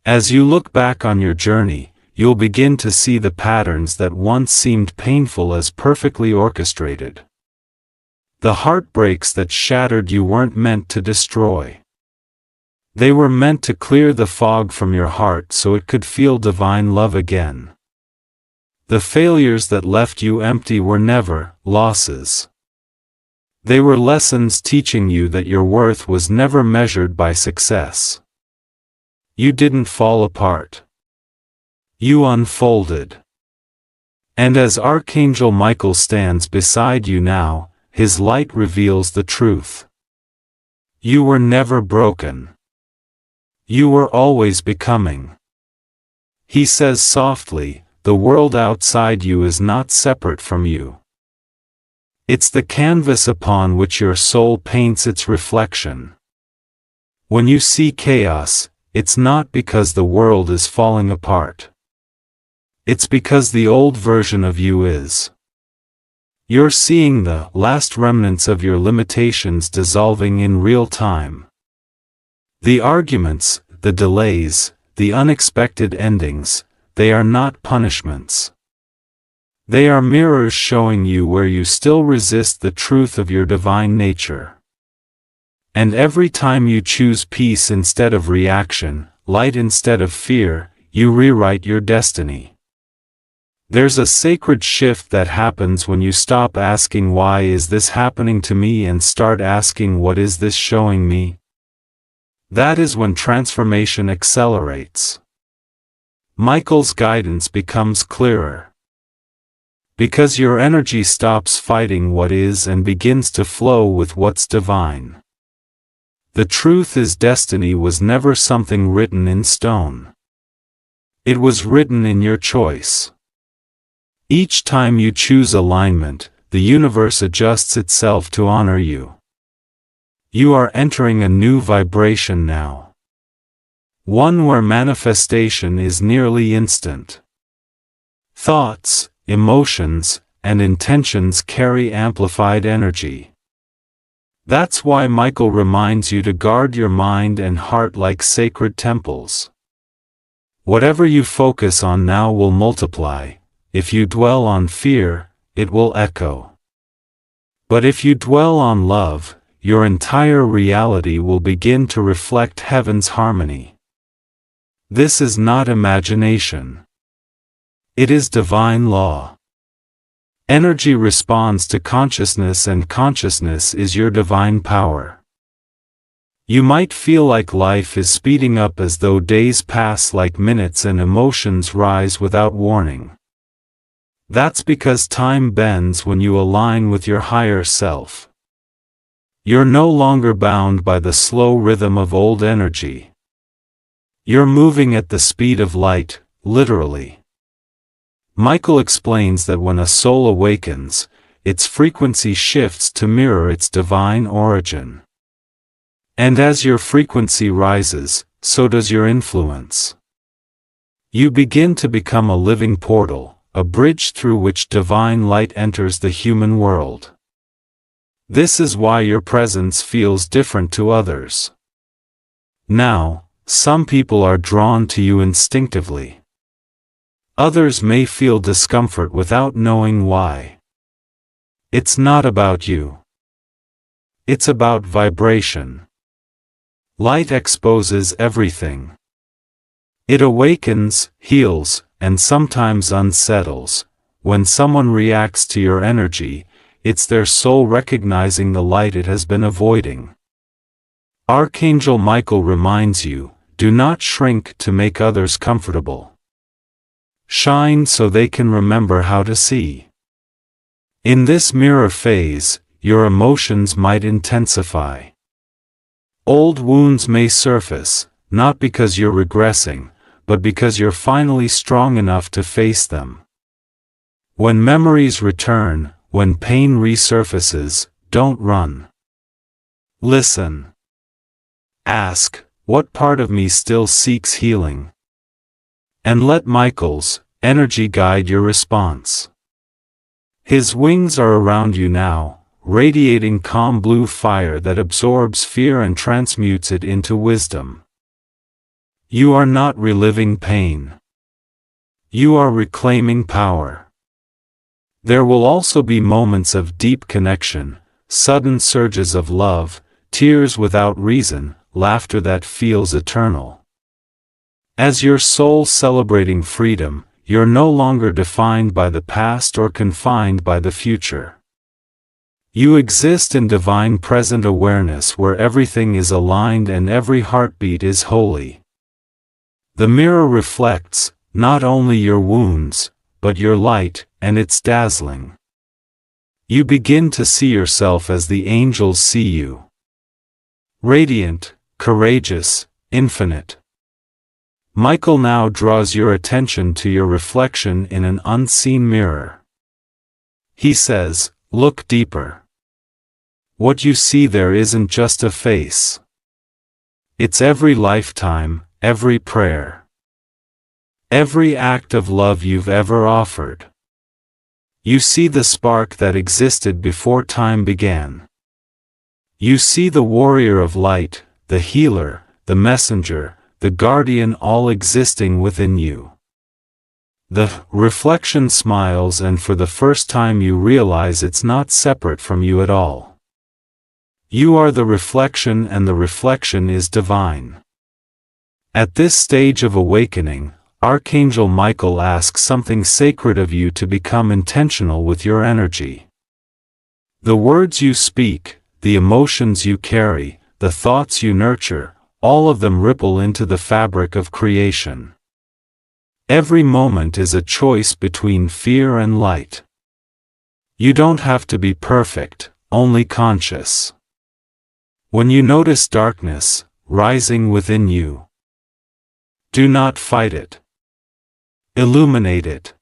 As you look back on your journey, you'll begin to see the patterns that once seemed painful as perfectly orchestrated. The heartbreaks that shattered you weren't meant to destroy. They were meant to clear the fog from your heart so it could feel divine love again. The failures that left you empty were never losses. They were lessons teaching you that your worth was never measured by success. You didn't fall apart. You unfolded. And as Archangel Michael stands beside you now, his light reveals the truth. You were never broken. You were always becoming. He says softly, the world outside you is not separate from you. It's the canvas upon which your soul paints its reflection. When you see chaos, it's not because the world is falling apart. It's because the old version of you is. You're seeing the last remnants of your limitations dissolving in real time. The arguments, the delays, the unexpected endings, they are not punishments. They are mirrors showing you where you still resist the truth of your divine nature. And every time you choose peace instead of reaction, light instead of fear, you rewrite your destiny. There's a sacred shift that happens when you stop asking why is this happening to me and start asking what is this showing me? That is when transformation accelerates. Michael's guidance becomes clearer. Because your energy stops fighting what is and begins to flow with what's divine. The truth is, destiny was never something written in stone. It was written in your choice. Each time you choose alignment, the universe adjusts itself to honor you. You are entering a new vibration now. One where manifestation is nearly instant. Thoughts, emotions, and intentions carry amplified energy. That's why Michael reminds you to guard your mind and heart like sacred temples. Whatever you focus on now will multiply. If you dwell on fear, it will echo. But if you dwell on love, your entire reality will begin to reflect heaven's harmony. This is not imagination. It is divine law. Energy responds to consciousness, and consciousness is your divine power. You might feel like life is speeding up, as though days pass like minutes and emotions rise without warning. That's because time bends when you align with your higher self. You're no longer bound by the slow rhythm of old energy. You're moving at the speed of light, literally. Michael explains that when a soul awakens, its frequency shifts to mirror its divine origin. And as your frequency rises, so does your influence. You begin to become a living portal, a bridge through which divine light enters the human world. This is why your presence feels different to others. Now, some people are drawn to you instinctively. Others may feel discomfort without knowing why. It's not about you. It's about vibration. Light exposes everything. It awakens, heals, and sometimes unsettles. When someone reacts to your energy, it's their soul recognizing the light it has been avoiding. Archangel Michael reminds you, do not shrink to make others comfortable. Shine so they can remember how to see. In this mirror phase, your emotions might intensify. Old wounds may surface, not because you're regressing, but because you're finally strong enough to face them. When memories return, when pain resurfaces, don't run. Listen. Ask, what part of me still seeks healing? And let Michael's energy guide your response. His wings are around you now, radiating calm blue fire that absorbs fear and transmutes it into wisdom. You are not reliving pain. You are reclaiming power. There will also be moments of deep connection, sudden surges of love, tears without reason, laughter that feels eternal. As your soul celebrating freedom, you're no longer defined by the past or confined by the future. You exist in divine present awareness where everything is aligned and every heartbeat is holy. The mirror reflects, not only your wounds, but your light, and it's dazzling. You begin to see yourself as the angels see you. Radiant, courageous, infinite. Michael now draws your attention to your reflection in an unseen mirror. He says, look deeper. What you see there isn't just a face. It's every lifetime, every prayer. Every act of love you've ever offered. You see the spark that existed before time began. You see the warrior of light, the healer, the messenger, the guardian, all existing within you. The reflection smiles, and for the first time you realize it's not separate from you at all. You are the reflection, and the reflection is divine. At this stage of awakening, Archangel Michael asks something sacred of you to become intentional with your energy. The words you speak, the emotions you carry, the thoughts you nurture, all of them ripple into the fabric of creation. Every moment is a choice between fear and light. You don't have to be perfect, only conscious. When you notice darkness rising within you, do not fight it. Illuminate it.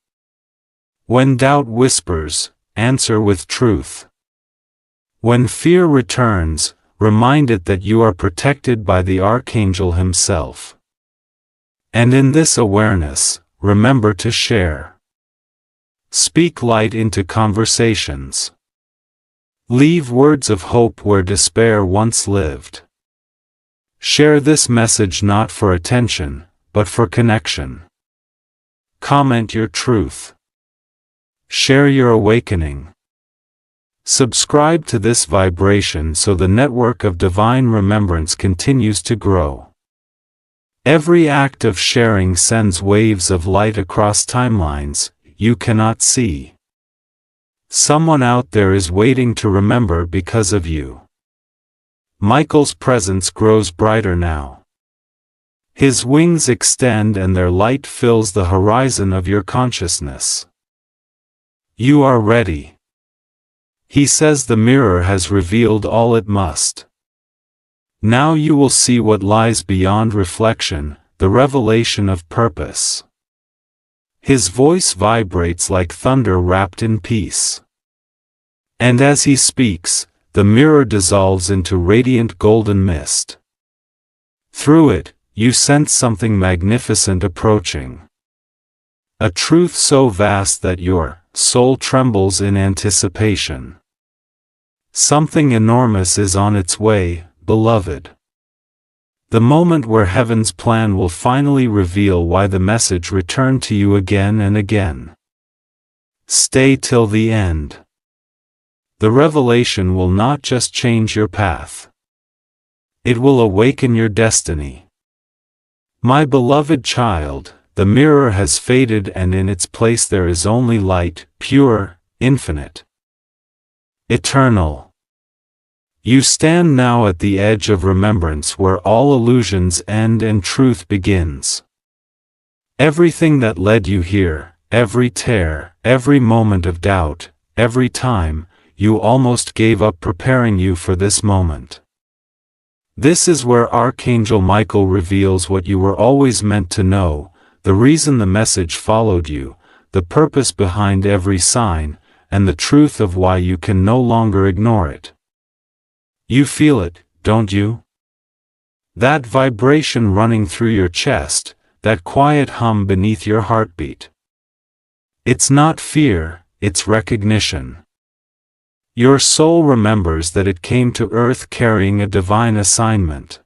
When doubt whispers, answer with truth. When fear returns, remind it that you are protected by the Archangel himself. And in this awareness, remember to share. Speak light into conversations. Leave words of hope where despair once lived. Share this message not for attention, but for connection. Comment your truth. Share your awakening. Subscribe to this vibration so the network of divine remembrance continues to grow. Every act of sharing sends waves of light across timelines you cannot see. Someone out there is waiting to remember because of you. Michael's presence grows brighter now. His wings extend and their light fills the horizon of your consciousness. You are ready. He says the mirror has revealed all it must. Now you will see what lies beyond reflection, the revelation of purpose. His voice vibrates like thunder wrapped in peace. And as he speaks, the mirror dissolves into radiant golden mist. Through it, you sense something magnificent approaching. A truth so vast that your soul trembles in anticipation. Something enormous is on its way, beloved. The moment where heaven's plan will finally reveal why the message returned to you again and again. Stay till the end. The revelation will not just change your path. It will awaken your destiny. My beloved child, the mirror has faded and in its place there is only light, pure, infinite, eternal. You stand now at the edge of remembrance where all illusions end and truth begins. Everything that led you here, every tear, every moment of doubt, every time you almost gave up preparing you for this moment. This is where Archangel Michael reveals what you were always meant to know, the reason the message followed you, the purpose behind every sign, and the truth of why you can no longer ignore it. You feel it, don't you? That vibration running through your chest, that quiet hum beneath your heartbeat. It's not fear, it's recognition. Your soul remembers that it came to earth carrying a divine assignment.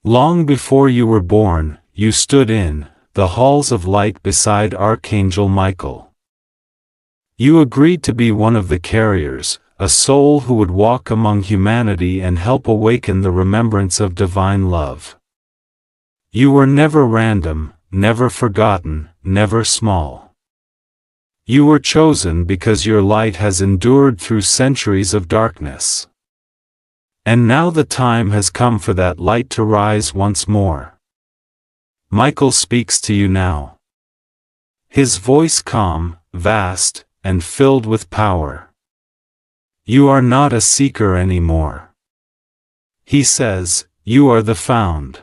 Long before you were born, you stood in the halls of light beside Archangel Michael. You agreed to be one of the carriers, a soul who would walk among humanity and help awaken the remembrance of divine love. You were never random, never forgotten, never small. You were chosen because your light has endured through centuries of darkness. And now the time has come for that light to rise once more. Michael speaks to you now. His voice calm, vast, and filled with power. You are not a seeker anymore. He says, you are the found.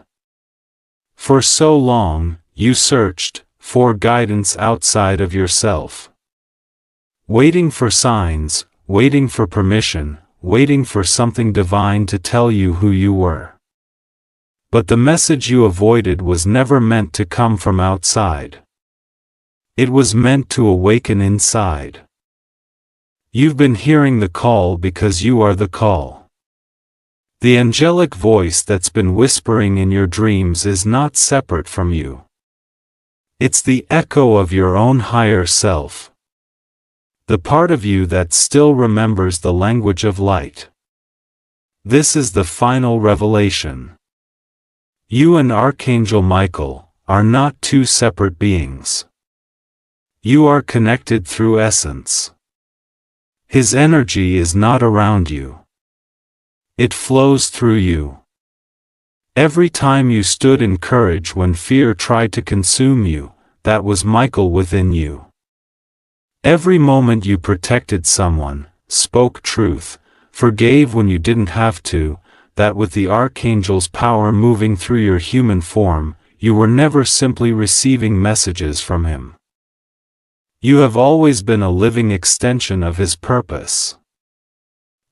For so long, you searched for guidance outside of yourself. Waiting for signs, waiting for permission, waiting for something divine to tell you who you were. But the message you avoided was never meant to come from outside. It was meant to awaken inside. You've been hearing the call because you are the call. The angelic voice that's been whispering in your dreams is not separate from you. It's the echo of your own higher self. The part of you that still remembers the language of light. This is the final revelation. You and Archangel Michael are not two separate beings. You are connected through essence. His energy is not around you. It flows through you. Every time you stood in courage when fear tried to consume you, that was Michael within you. Every moment you protected someone, spoke truth, forgave when you didn't have to, that with the Archangel's power moving through your human form, you were never simply receiving messages from him. You have always been a living extension of his purpose.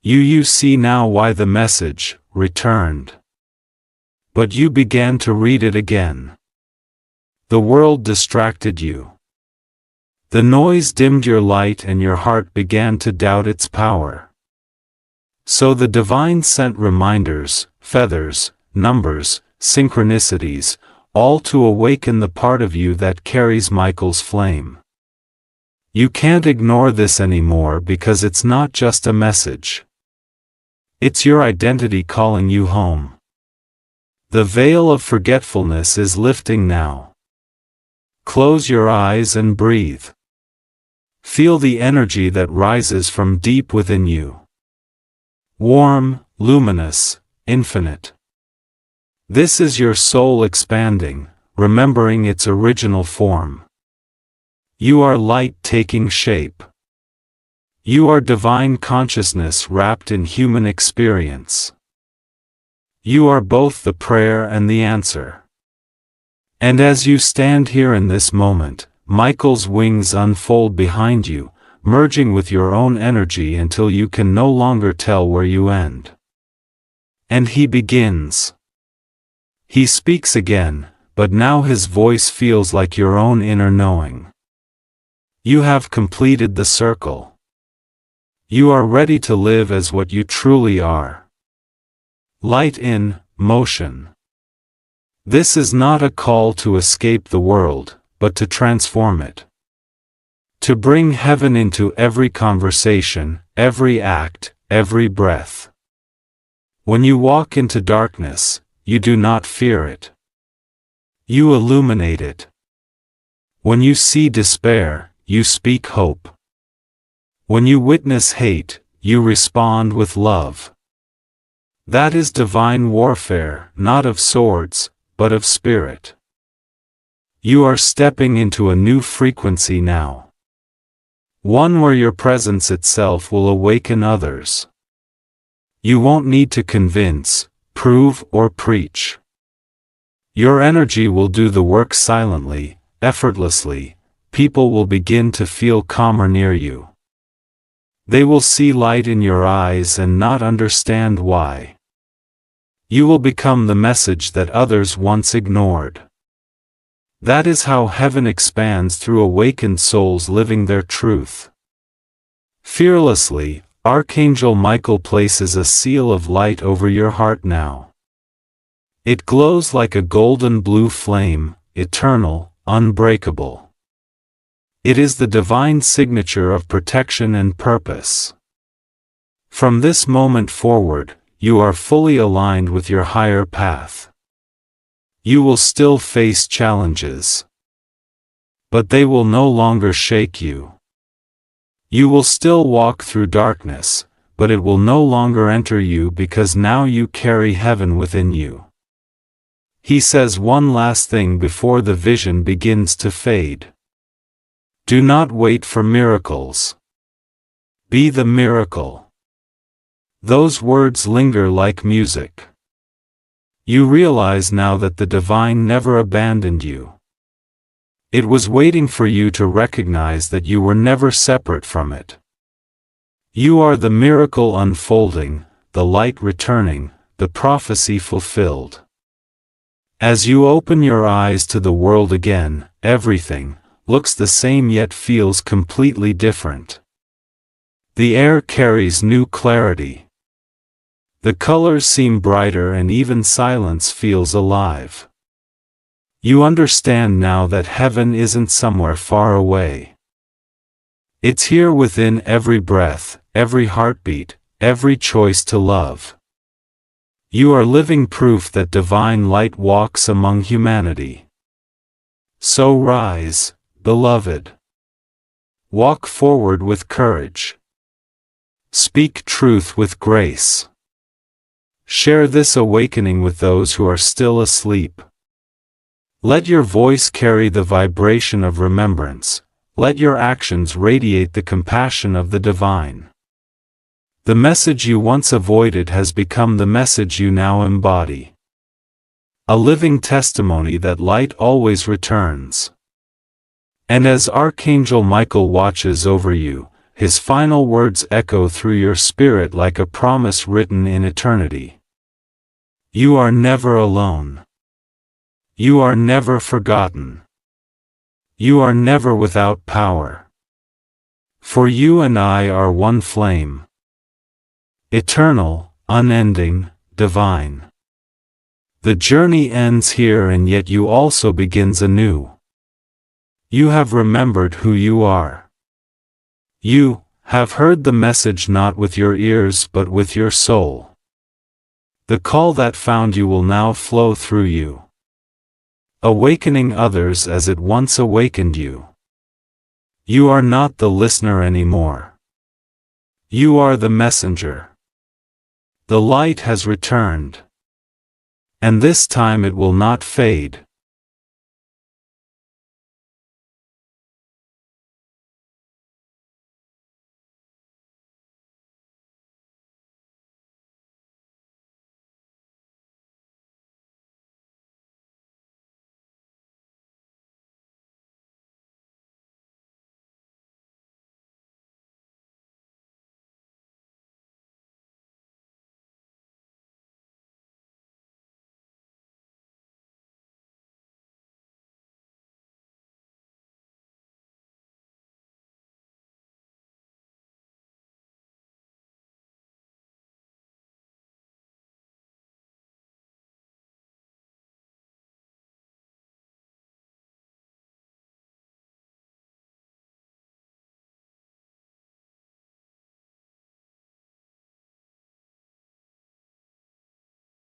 You see now why the message returned. But you began to read it again. The world distracted you. The noise dimmed your light and your heart began to doubt its power. So the divine sent reminders, feathers, numbers, synchronicities, all to awaken the part of you that carries Michael's flame. You can't ignore this anymore because it's not just a message. It's your identity calling you home. The veil of forgetfulness is lifting now. Close your eyes and breathe. Feel the energy that rises from deep within you. Warm, luminous, infinite. This is your soul expanding, remembering its original form. You are light taking shape. You are divine consciousness wrapped in human experience. You are both the prayer and the answer. And as you stand here in this moment, Michael's wings unfold behind you, merging with your own energy until you can no longer tell where you end. And he begins. He speaks again, but now his voice feels like your own inner knowing. You have completed the circle. You are ready to live as what you truly are. Light in motion. This is not a call to escape the world, but to transform it. To bring heaven into every conversation, every act, every breath. When you walk into darkness, you do not fear it. You illuminate it. When you see despair, you speak hope. When you witness hate, you respond with love. That is divine warfare, not of swords, but of spirit. You are stepping into a new frequency now. One where your presence itself will awaken others. You won't need to convince, prove, or preach. Your energy will do the work silently, effortlessly. People will begin to feel calmer near you. They will see light in your eyes and not understand why. You will become the message that others once ignored. That is how heaven expands through awakened souls living their truth. Fearlessly, Archangel Michael places a seal of light over your heart now. It glows like a golden blue flame, eternal, unbreakable. It is the divine signature of protection and purpose. From this moment forward, you are fully aligned with your higher path. You will still face challenges, but they will no longer shake you. You will still walk through darkness, but it will no longer enter you because now you carry heaven within you. He says one last thing before the vision begins to fade. Do not wait for miracles. Be the miracle. Those words linger like music. You realize now that the divine never abandoned you. It was waiting for you to recognize that you were never separate from it. You are the miracle unfolding, the light returning, the prophecy fulfilled. As you open your eyes to the world again, everything looks the same yet feels completely different. The air carries new clarity. The colors seem brighter and even silence feels alive. You understand now that heaven isn't somewhere far away. It's here within every breath, every heartbeat, every choice to love. You are living proof that divine light walks among humanity. So rise, beloved. Walk forward with courage. Speak truth with grace. Share this awakening with those who are still asleep. Let your voice carry the vibration of remembrance. Let your actions radiate the compassion of the divine. The message you once avoided has become the message you now embody. A living testimony that light always returns. And as Archangel Michael watches over you, his final words echo through your spirit like a promise written in eternity. You are never alone. You are never forgotten. You are never without power. For you and I are one flame. Eternal, unending, divine. The journey ends here, and yet you also begins anew. You have remembered who you are. You have heard the message not with your ears but with your soul. The call that found you will now flow through you, awakening others as it once awakened you. You are not the listener anymore. You are the messenger. The light has returned. And this time it will not fade.